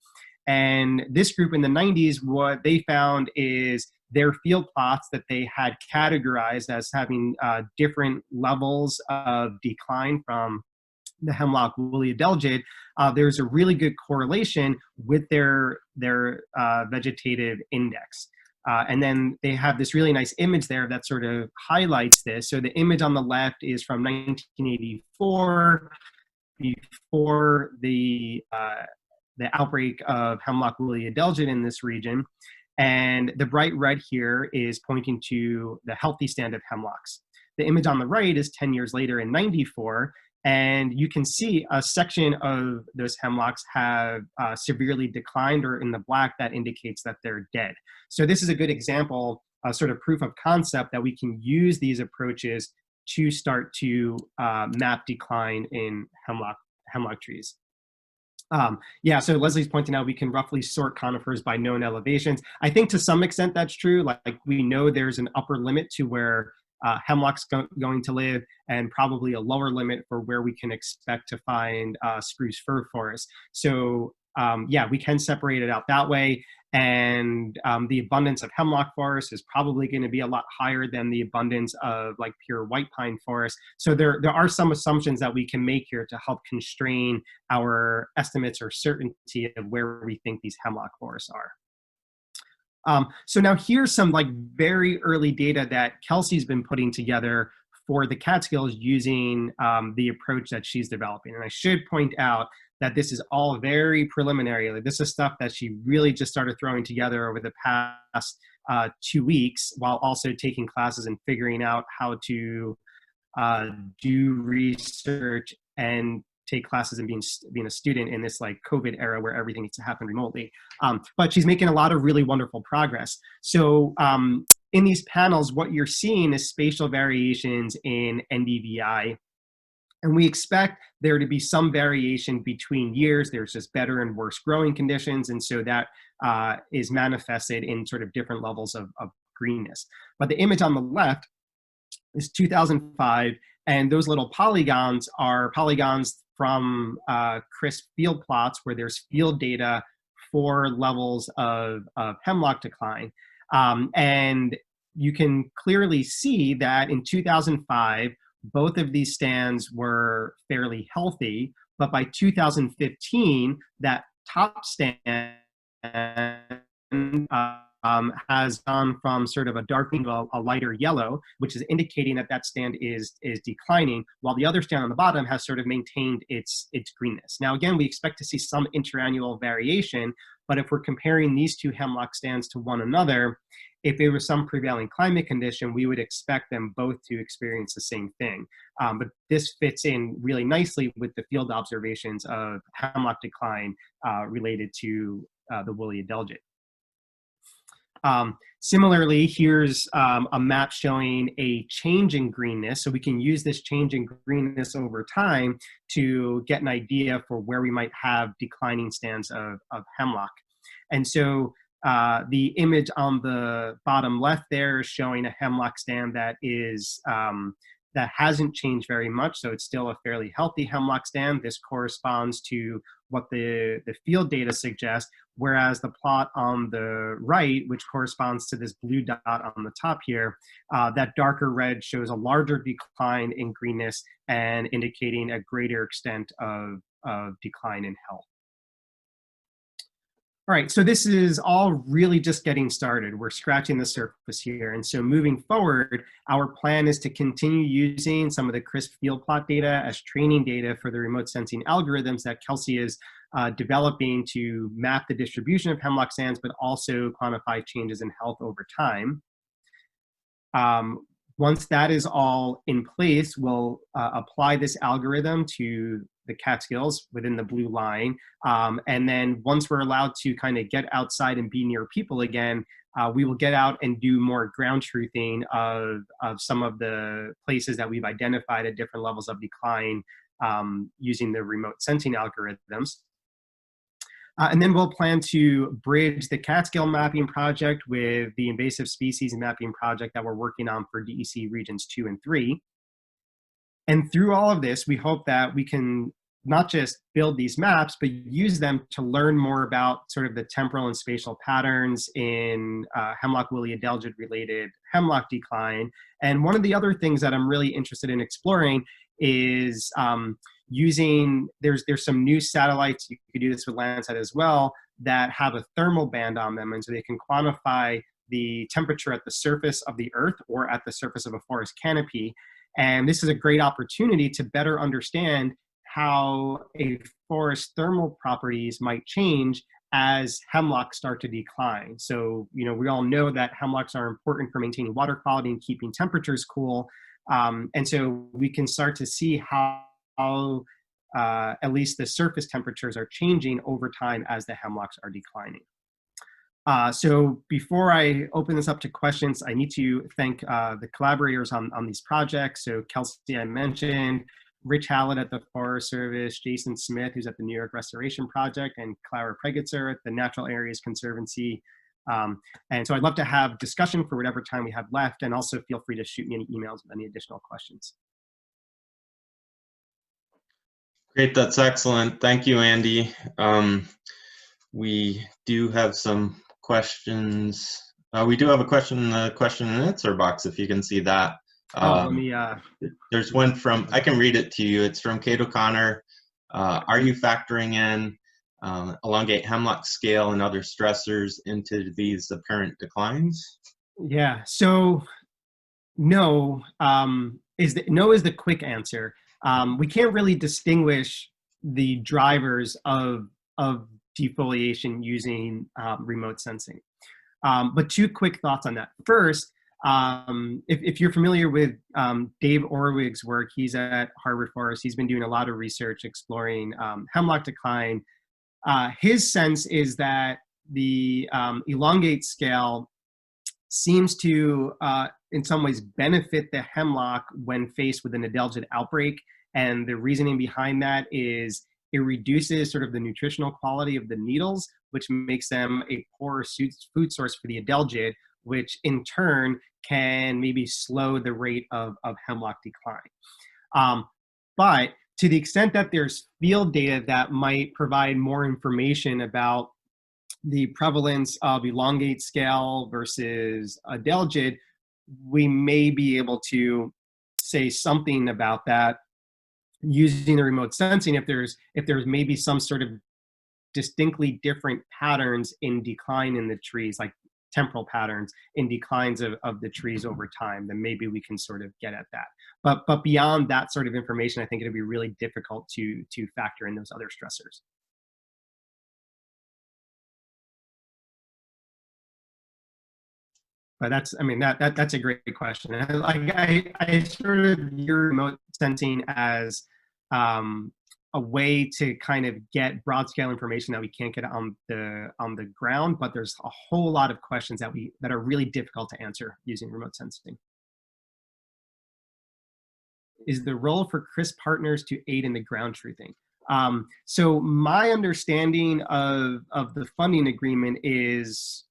And this group in the 90s, what they found is their field plots that they had categorized as having different levels of decline from the hemlock woolly adelgid. There's a really good correlation with their vegetative index. And then they have this really nice image there that sort of highlights this. So the image on the left is from 1984, before the outbreak of hemlock woolly adelgid in this region. And the bright red here is pointing to the healthy stand of hemlocks. The image on the right is 10 years later in 94, and you can see a section of those hemlocks have severely declined, or in the black that indicates that they're dead. So this is a good example, a sort of proof of concept that we can use these approaches to start to map decline in hemlock trees. Yeah, so Leslie's pointing out we can roughly sort conifers by known elevations. I think to some extent that's true. Like we know there's an upper limit to where hemlock's going to live, and probably a lower limit for where we can expect to find spruce fir forest. So yeah, we can separate it out that way. And the abundance of hemlock forest is probably going to be a lot higher than the abundance of like pure white pine forest. So there are some assumptions that we can make here to help constrain our estimates or certainty of where we think these hemlock forests are. So now here's some like very early data that Kelsey's been putting together for the Catskills using the approach that she's developing. And I should point out that this is all very preliminary. Like, this is stuff that she really just started throwing together over the past 2 weeks, while also taking classes and figuring out how to do research and take classes and being a student in this like COVID era where everything needs to happen remotely. But she's making a lot of really wonderful progress. So in these panels, what you're seeing is spatial variations in NDVI. And we expect there to be some variation between years. There's just better and worse growing conditions. And so that is manifested in sort of different levels of greenness. But the image on the left is 2005. And those little polygons are polygons from CRISP field plots where there's field data 4 levels of hemlock decline. And you can clearly see that in 2005, both of these stands were fairly healthy, but by 2015, that top stand has gone from sort of a darkening to a lighter yellow, which is indicating that that stand is declining, while the other stand on the bottom has sort of maintained its greenness. Now, again, we expect to see some interannual variation, but if we're comparing these two hemlock stands to one another, if there was some prevailing climate condition, we would expect them both to experience the same thing. But this fits in really nicely with the field observations of hemlock decline related to the woolly adelgid. Similarly, here's a map showing a change in greenness. So we can use this change in greenness over time to get an idea for where we might have declining stands of hemlock. And so the image on the bottom left there is showing a hemlock stand that is that hasn't changed very much, so it's still a fairly healthy hemlock stand. This corresponds to what the field data suggests, whereas the plot on the right, which corresponds to this blue dot on the top here, that darker red shows a larger decline in greenness and indicating a greater extent of decline in health. All right, so this is all really just getting started. We're scratching the surface here. And so moving forward, our plan is to continue using some of the CRISP field plot data as training data for the remote sensing algorithms that Kelsey is developing to map the distribution of hemlock stands, but also quantify changes in health over time. Once that is all in place, we'll apply this algorithm to the Catskills within the blue line. And then once we're allowed to kind of get outside and be near people again, we will get out and do more ground truthing of some of the places that we've identified at different levels of decline using the remote sensing algorithms. And then we'll plan to bridge the Catskill mapping project with the invasive species mapping project that we're working on for DEC regions 2 and 3. And through all of this, we hope that we can not just build these maps, but use them to learn more about sort of the temporal and spatial patterns in hemlock woolly adelgid related hemlock decline. And one of the other things that I'm really interested in exploring is using, there's some new satellites, you could do this with Landsat as well, that have a thermal band on them. And so they can quantify the temperature at the surface of the earth or at the surface of a forest canopy. And this is a great opportunity to better understand how a forest thermal properties might change as hemlocks start to decline. So, you know, we all know that hemlocks are important for maintaining water quality and keeping temperatures cool. And so we can start to see how at least the surface temperatures are changing over time as the hemlocks are declining. So before I open this up to questions, I need to thank the collaborators on these projects. So Kelsey, I mentioned, Rich Hallett at the Forest Service, Jason Smith, who's at the New York Restoration Project, and Clara Pregitzer at the Natural Areas Conservancy. And so I'd love to have discussion for whatever time we have left, and also feel free to shoot me any emails with any additional questions. Great, that's excellent. Thank you, Andy. We do have some questions. We do have a question in the question and answer box, if you can see that. Let me, there's one from, I can read it to you. It's from Kate O'Connor. Are you factoring in elongate hemlock scale and other stressors into these apparent declines? Yeah, so no, no is the quick answer. We can't really distinguish the drivers of defoliation using remote sensing. But two quick thoughts on that. First, if you're familiar with Dave Orwig's work, he's at Harvard Forest. He's been doing a lot of research exploring hemlock decline. His sense is that the elongate scale seems to, in some ways, benefit the hemlock when faced with an adelgid outbreak. And the reasoning behind that is it reduces sort of the nutritional quality of the needles, which makes them a poorer food source for the adelgid, which in turn can maybe slow the rate of hemlock decline. But to the extent that there's field data that might provide more information about the prevalence of elongate scale versus adelgid, we may be able to say something about that using the remote sensing if there's maybe some sort of distinctly different patterns in decline in the trees, like temporal patterns in declines of the trees over time, then maybe we can sort of get at that. But beyond that sort of information, I think it'd be really difficult to factor in those other stressors. But that's, I mean, that's a great question. And I sort of view remote sensing as a way to kind of get broad scale information that we can't get on the ground, but there's a whole lot of questions that are really difficult to answer using remote sensing. Is the role for CRISP partners to aid in the ground truthing? So my understanding of the funding agreement is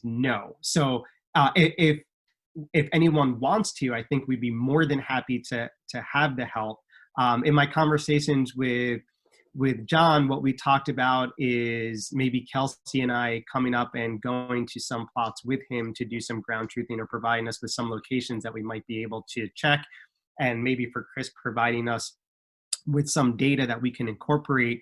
no. So if anyone wants to, I think we'd be more than happy to have the help. In my conversations with John, what we talked about is maybe Kelsey and I coming up and going to some plots with him to do some ground truthing, or providing us with some locations that we might be able to check, and maybe for Chris providing us with some data that we can incorporate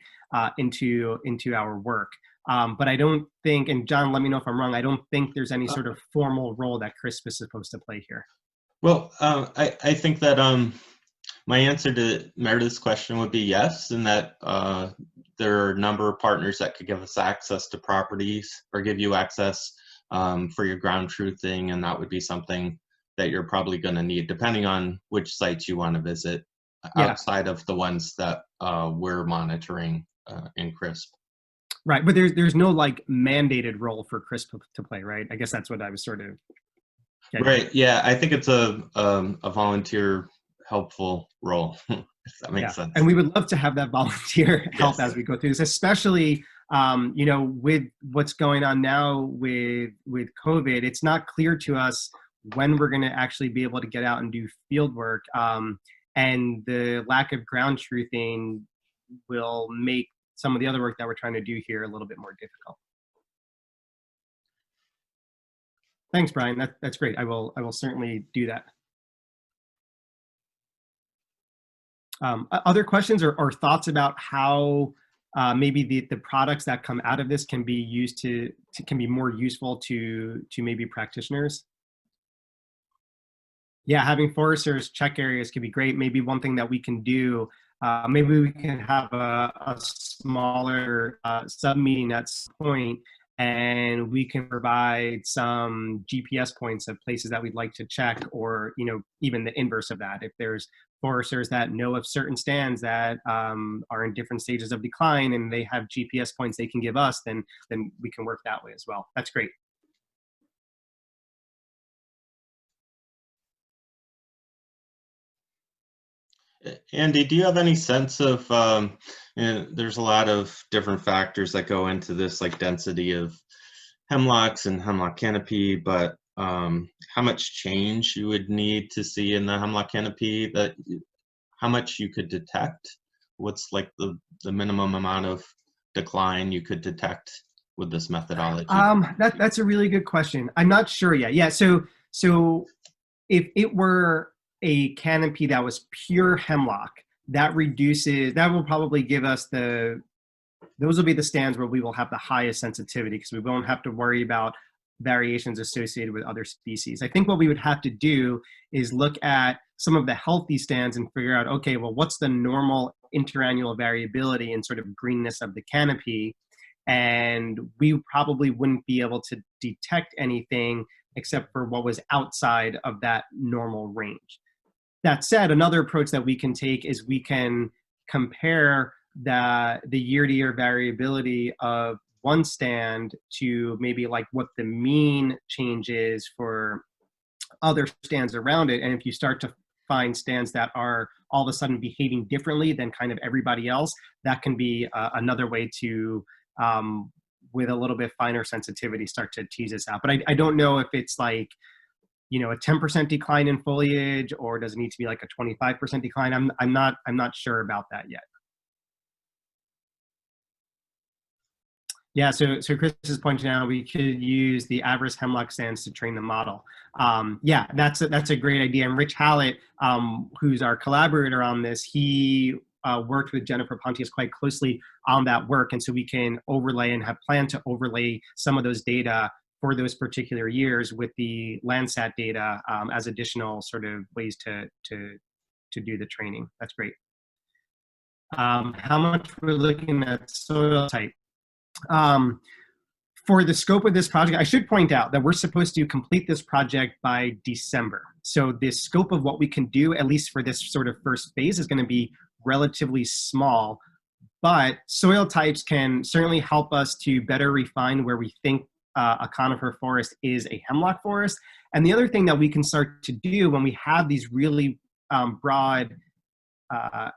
into our work. But I don't think, and John, let me know if I'm wrong, I don't think there's any sort of formal role that CRISP is supposed to play here. Well, I think that my answer to Meredith's question would be yes, and that there are a number of partners that could give us access to properties or give you access for your ground truthing, and that would be something that you're probably going to need depending on which sites you want to visit outside of the ones that we're monitoring in CRISP. Right, but there's no like mandated role for CRISP to play, right? I guess that's what I was sort of getting right at. Yeah, I think it's a volunteer helpful role, if that makes sense. And we would love to have that volunteer help Yes. as we go through this, especially you know, with what's going on now with COVID. It's not clear to us when we're going to actually be able to get out and do field work, and the lack of ground truthing will make some of the other work that we're trying to do here a little bit more difficult. Thanks, Brian. That's great. I will certainly do that. Other questions or thoughts about how maybe the products that come out of this can be used can be more useful to maybe practitioners? Yeah, having foresters check areas could be great. Maybe one thing that we can do, maybe we can have a smaller sub-meeting at some point, and we can provide some GPS points of places that we'd like to check, or even the inverse of that. If there's foresters that know of certain stands that are in different stages of decline and they have GPS points they can give us, then we can work that way as well. That's great. Andy, do you have any sense of, there's a lot of different factors that go into this, like density of hemlocks and hemlock canopy, but how much change you would need to see in the hemlock canopy, how much you could detect? What's like the minimum amount of decline you could detect with this methodology? That's a really good question. I'm not sure yet. Yeah, so if it were a canopy that was pure hemlock, that will probably give us those will be the stands where we will have the highest sensitivity, because we won't have to worry about variations associated with other species. I think what we would have to do is look at some of the healthy stands and figure out, okay, well, what's the normal interannual variability and sort of greenness of the canopy? And we probably wouldn't be able to detect anything except for what was outside of that normal range. That said, another approach that we can take is we can compare the year-to-year variability of one stand to maybe like what the mean change is for other stands around it. And if you start to find stands that are all of a sudden behaving differently than kind of everybody else, that can be another way to, with a little bit finer sensitivity, start to tease this out. But I don't know if it's like, a 10% decline in foliage, or does it need to be like a 25% decline? I'm not sure about that yet. Yeah, so Chris is pointing out we could use the average hemlock stands to train the model. Yeah, that's a great idea. And Rich Hallett, who's our collaborator on this, he worked with Jennifer Pontius quite closely on that work. And so we can overlay and have planned to overlay some of those data for those particular years with the Landsat data as additional sort of ways to do the training. That's great. How much we're looking at soil type. For the scope of this project, I should point out that we're supposed to complete this project by December. So the scope of what we can do, at least for this sort of first phase, is going to be relatively small. But soil types can certainly help us to better refine where we think a conifer forest is a hemlock forest. And the other thing that we can start to do when we have these really broad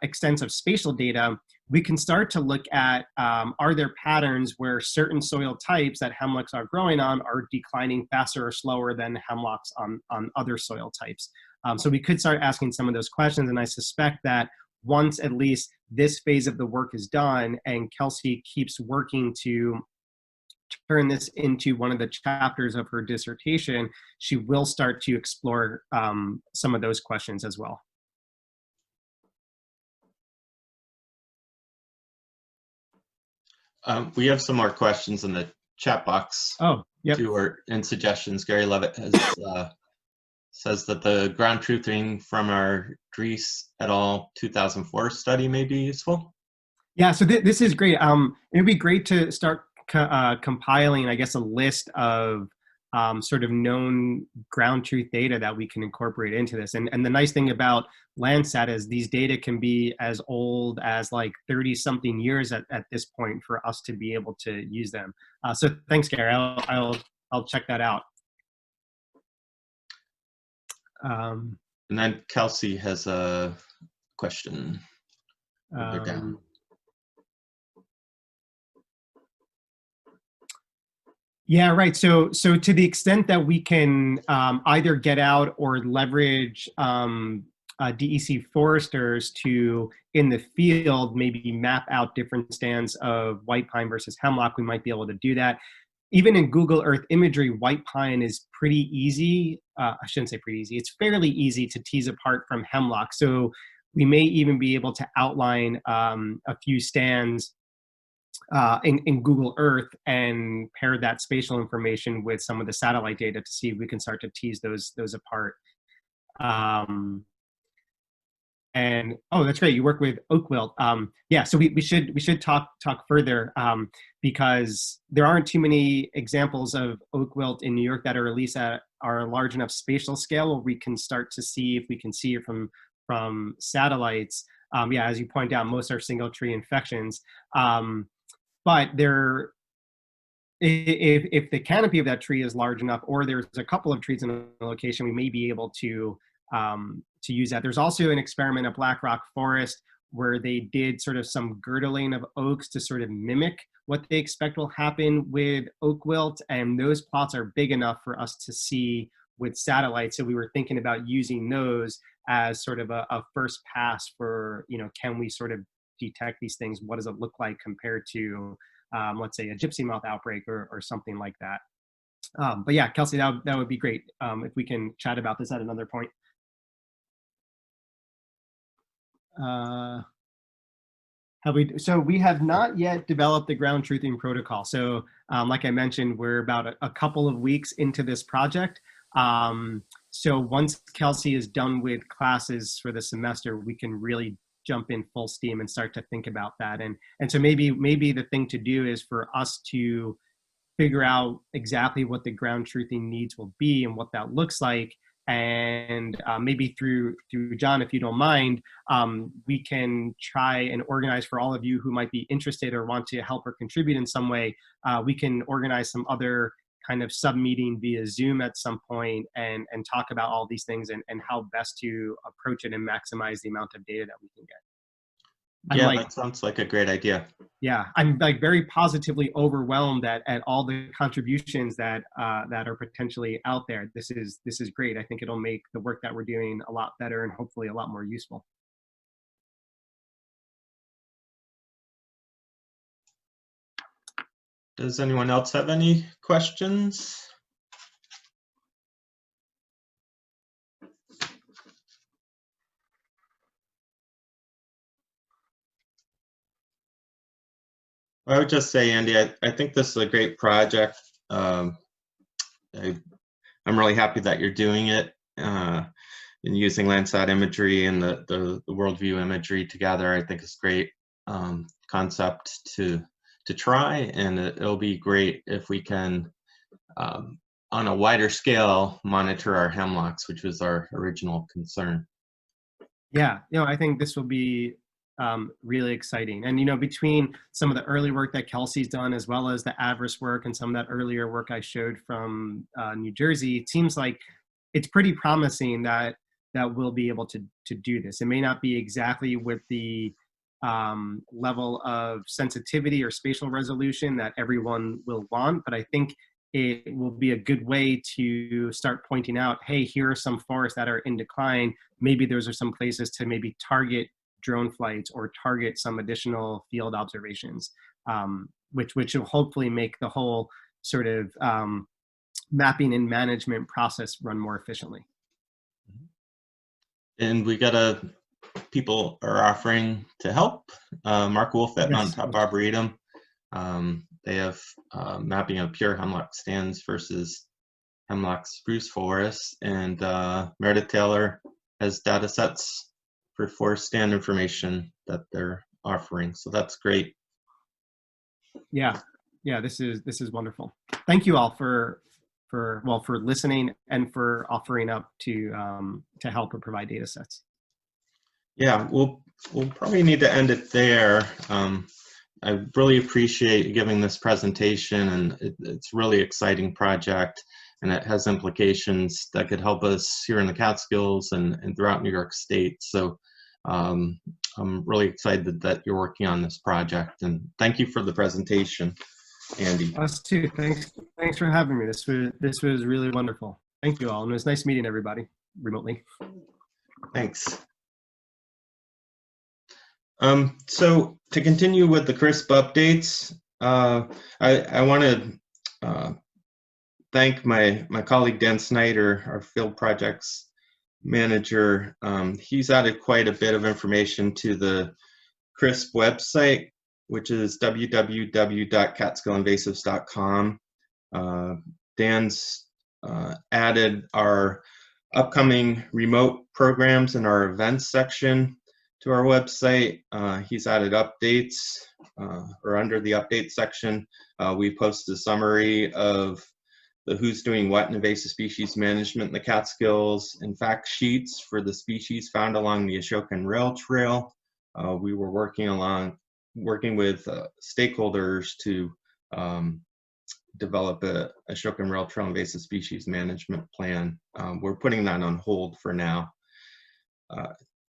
extensive spatial data, we can start to look at are there patterns where certain soil types that hemlocks are growing on are declining faster or slower than hemlocks on other soil types. So we could start asking some of those questions, and I suspect that once at least this phase of the work is done and Kelsey keeps working to turn this into one of the chapters of her dissertation, she will start to explore some of those questions as well. We have some more questions in the chat box. Oh, yep. And suggestions. Gary Levitt has says that the ground truthing from our Dries et al. 2004 study may be useful. Yeah, so this is great. It'd be great to start compiling, I guess, a list of sort of known ground truth data that we can incorporate into this. And the nice thing about Landsat is these data can be as old as like 30-something years at this point for us to be able to use them. So thanks, Gary. I'll check that out. And then Kelsey has a question. Down. Yeah, right. So to the extent that we can either get out or leverage DEC foresters to, in the field, maybe map out different stands of white pine versus hemlock, we might be able to do that. Even in Google Earth imagery, white pine is pretty easy. I shouldn't say pretty easy. It's fairly easy to tease apart from hemlock. So we may even be able to outline a few stands in Google Earth and pair that spatial information with some of the satellite data to see if we can start to tease those apart. And oh, that's great. You work with oak wilt. Yeah, so we should talk further because there aren't too many examples of oak wilt in New York that are at least at our large enough spatial scale where we can start to see if we can see it from satellites. Yeah, as you point out, most are single tree infections. But if the canopy of that tree is large enough, or there's a couple of trees in a location, we may be able to use that. There's also an experiment at Black Rock Forest where they did sort of some girdling of oaks to sort of mimic what they expect will happen with oak wilt, and those plots are big enough for us to see with satellites. So we were thinking about using those as sort of a first pass for, can we sort of detect these things? What does it look like compared to, let's say, a gypsy moth outbreak or something like that? But yeah, Kelsey, that would be great if we can chat about this at another point. So we have not yet developed the ground truthing protocol. So like I mentioned, we're about a couple of weeks into this project. So once Kelsey is done with classes for the semester, we can really jump in full steam and start to think about that. And so maybe the thing to do is for us to figure out exactly what the ground truthing needs will be and what that looks like. And maybe through John, if you don't mind, we can try and organize for all of you who might be interested or want to help or contribute in some way. We can organize some other kind of sub-meeting via Zoom at some point and talk about all these things and how best to approach it and maximize the amount of data that we can get. Yeah, that sounds like a great idea. Yeah, I'm like very positively overwhelmed at all the contributions that are potentially out there. This is great. I think it'll make the work that we're doing a lot better and hopefully a lot more useful. Does anyone else have any questions? I would just say, Andy, I think this is a great project. I'm really happy that you're doing it and using Landsat imagery and the worldview imagery together. I think it's great concept to try, and it'll be great if we can, on a wider scale, monitor our hemlocks, which was our original concern. Yeah, I think this will be really exciting. And, between some of the early work that Kelsey's done, as well as the Avarice work and some of that earlier work I showed from New Jersey, it seems like it's pretty promising that we'll be able to do this. It may not be exactly with the level of sensitivity or spatial resolution that everyone will want, but I think it will be a good way to start pointing out, hey, here are some forests that are in decline. Maybe those are some places to maybe target drone flights or target some additional field observations, which will hopefully make the whole sort of mapping and management process run more efficiently. And we got people are offering to help. Mark Wolf at Mount Top Arboretum. They have mapping of pure hemlock stands versus hemlock spruce forests, and Meredith Taylor has data sets for forest stand information that they're offering. So that's great. Yeah, this is wonderful. Thank you all for listening and for offering up to help and provide data sets. Yeah, we'll probably need to end it there. I really appreciate you giving this presentation, and it's a really exciting project, and it has implications that could help us here in the Catskills and throughout New York State. So I'm really excited that you're working on this project, and thank you for the presentation, Andy. Us too. Thanks for having me. This was really wonderful. Thank you all, and it was nice meeting everybody remotely. Thanks. So to continue with the CRISP updates, I want to thank my colleague Dan Snyder, our field projects manager. He's added quite a bit of information to the CRISP website, which is www.catskillinvasives.com. Dan's added our upcoming remote programs in our events section to our website. He's added updates, or under the update section, we posted a summary of the who's doing what in invasive species management in the Catskills and fact sheets for the species found along the Ashokan Rail Trail. We were working with stakeholders to develop a Ashokan Rail Trail invasive species management plan. We're putting that on hold for now.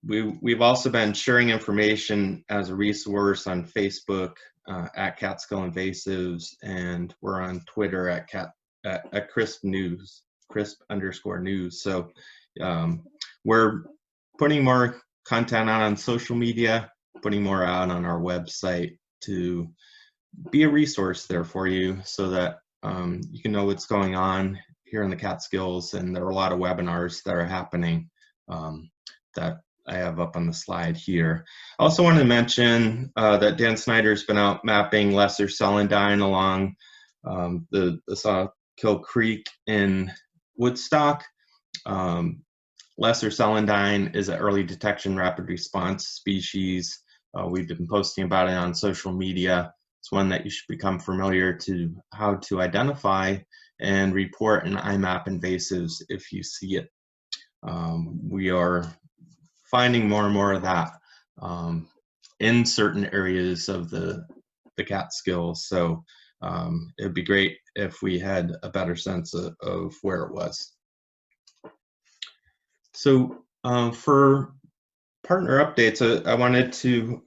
We've also been sharing information as a resource on Facebook at Catskill Invasives, and we're on Twitter at CRISP News, CRISP_news. So we're putting more content out on social media, putting more out on our website to be a resource there for you, so that you can know what's going on here in the Catskills. And there are a lot of webinars that are happening that I have up on the slide here. I also want to mention that Dan Snyder's been out mapping lesser celandine along the Sawkill Creek in Woodstock. Lesser celandine is an early detection rapid response species. We've been posting about it on social media. It's one that you should become familiar to how to identify and report an IMAP invasives if you see it. We are finding more and more of that in certain areas of the Catskills. So it would be great if we had a better sense of where it was. So for partner updates, I wanted to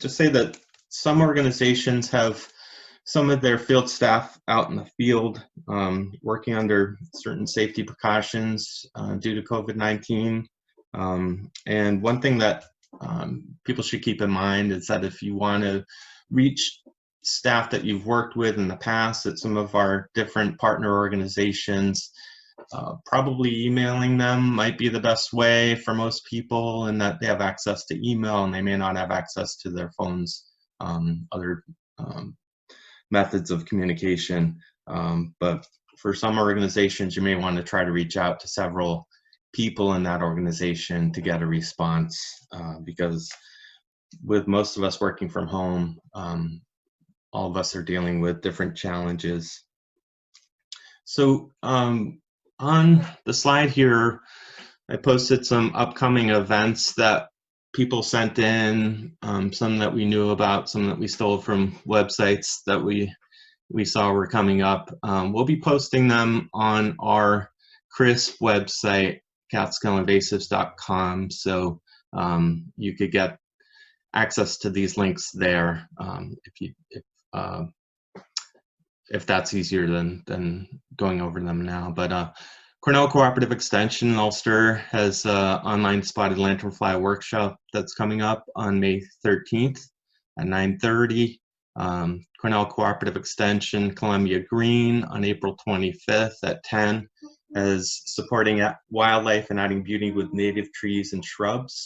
just say that some organizations have some of their field staff out in the field working under certain safety precautions due to COVID-19. And one thing that people should keep in mind is that if you want to reach staff that you've worked with in the past at some of our different partner organizations. Probably emailing them might be the best way for most people, in that they have access to email and they may not have access to their phones, other methods of communication. But for some organizations, you may want to try to reach out to several people in that organization to get a response, because with most of us working from home, all of us are dealing with different challenges. So on the slide here, I posted some upcoming events that people sent in, some that we knew about, some that we stole from websites that we saw were coming up. We'll be posting them on our CRISP website, catskillinvasives.com, so you could get access to these links there, if that's easier than going over them now. But Cornell Cooperative Extension in Ulster has an online spotted lanternfly workshop that's coming up on May 13th at 9:30. Cornell Cooperative Extension Columbia Green on April 25th at 10 is supporting wildlife and adding beauty with native trees and shrubs.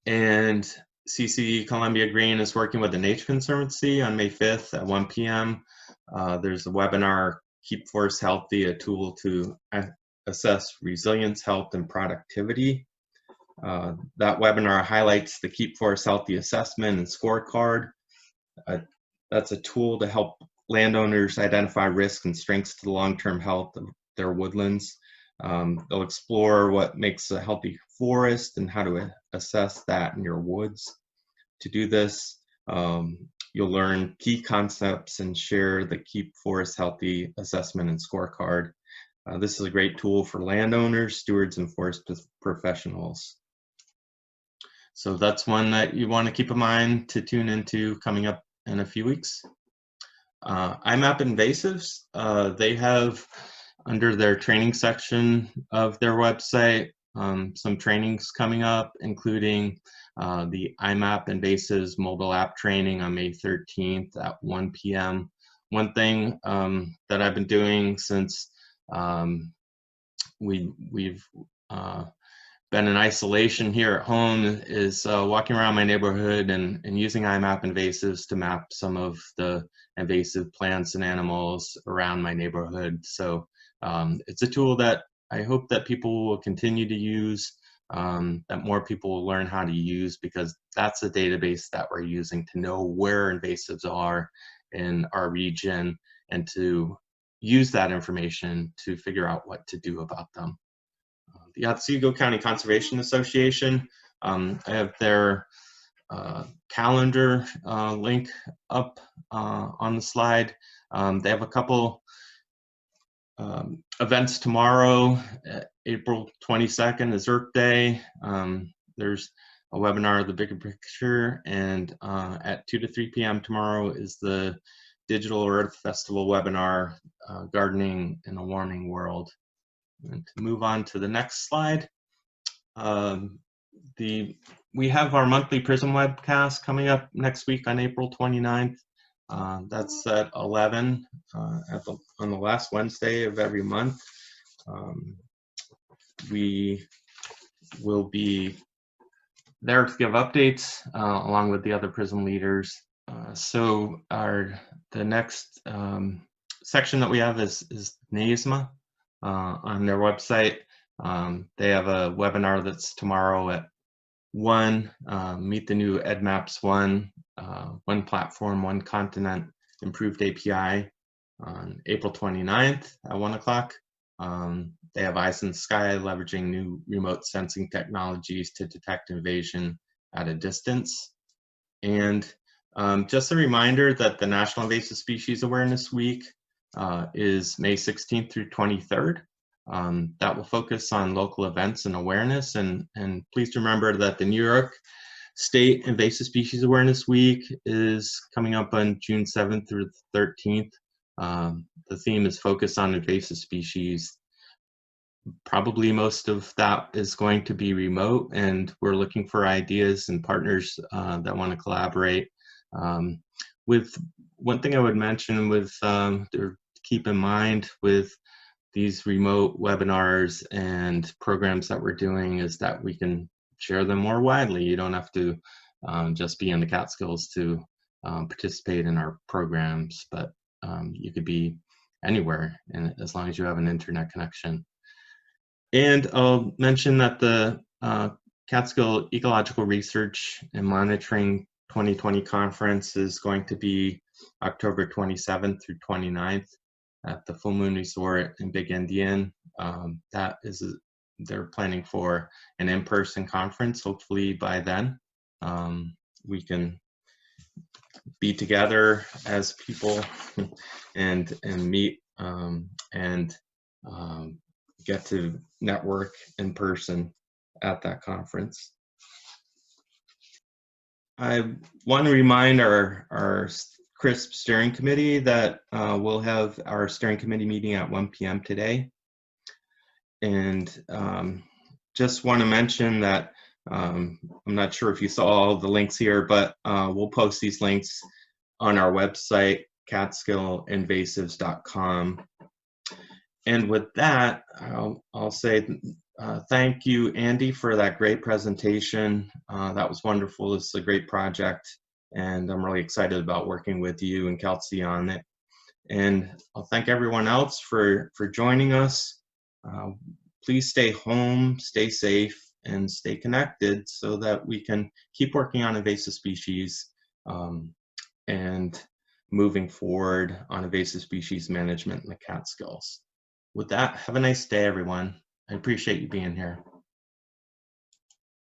And CC Columbia Green is working with the Nature Conservancy on May 5th at 1 p.m. There's a webinar, Keep Forests Healthy, a tool to assess resilience, health, and productivity. That webinar highlights the Keep Forests Healthy assessment and scorecard. That's a tool to help landowners identify risks and strengths to the long-term health of their woodlands. They'll explore what makes a healthy forest and how to assess that in your woods. To do this, you'll learn key concepts and share the Keep Forests Healthy assessment and scorecard. This is a great tool for landowners, stewards, and forest professionals. So that's one that you want to keep in mind to tune into coming up in a few weeks. IMAP Invasives, they have under their training section of their website some trainings coming up, including the IMAP Invasives mobile app training on May 13th at 1 p.m. One thing that I've been doing since we've been in isolation here at home is walking around my neighborhood and using IMAP Invasives to map some of the invasive plants and animals around my neighborhood. So it's a tool that I hope that people will continue to use, that more people will learn how to use, because that's a database that we're using to know where invasives are in our region and to use that information to figure out what to do about them. The Otsego County Conservation Association, I have their calendar link up on the slide. They have a couple events tomorrow. April 22nd is Earth Day. There's a webinar, The Bigger Picture, and at 2 to 3 p.m. tomorrow is the Digital Earth Festival webinar, Gardening in a Warming World. And to move on to the next slide, we have our monthly PRISM webcast coming up next week on April 29th. That's at 11 on the last Wednesday of every month. We will be there to give updates along with the other PRISM leaders. So the next section that we have is NASMA on their website. They have a webinar that's tomorrow at 1, Meet the New EdMaps 1, One Platform, One Continent, Improved API on April 29th at 1 o'clock. They have Eyes in the Sky, leveraging new remote sensing technologies to detect invasion at a distance. And just a reminder that the National Invasive Species Awareness Week is May 16th through 23rd. That will focus on local events and awareness. And please remember that the New York State Invasive Species Awareness Week is coming up on June 7th through the 13th. The theme is focused on invasive species. Probably most of that is going to be remote, and we're looking for ideas and partners that want to collaborate. with one thing I would mention with or keep in mind with these remote webinars and programs that we're doing is that we can share them more widely. You don't have to just be in the Catskills to participate in our programs, but you could be anywhere, and as long as you have an internet connection. And I'll mention that the Catskill Ecological Research and Monitoring 2020 conference is going to be October 27th through 29th at the Full Moon Resort in Big Indian. They're planning for an in-person conference. Hopefully by then we can be together as people and meet and get to network in person at that conference. I want to remind our CRISP steering committee that we'll have our steering committee meeting at 1 p.m. today. And just want to mention that I'm not sure if you saw all the links here, but we'll post these links on our website, catskillinvasives.com. And with that, I'll say thank you, Andy, for that great presentation. That was wonderful. It's a great project, and I'm really excited about working with you and Kelsey on it. And I'll thank everyone else for joining us. Please stay home, stay safe, and stay connected so that we can keep working on invasive species and moving forward on invasive species management in the Catskills. With that, have a nice day, everyone. I appreciate you being here.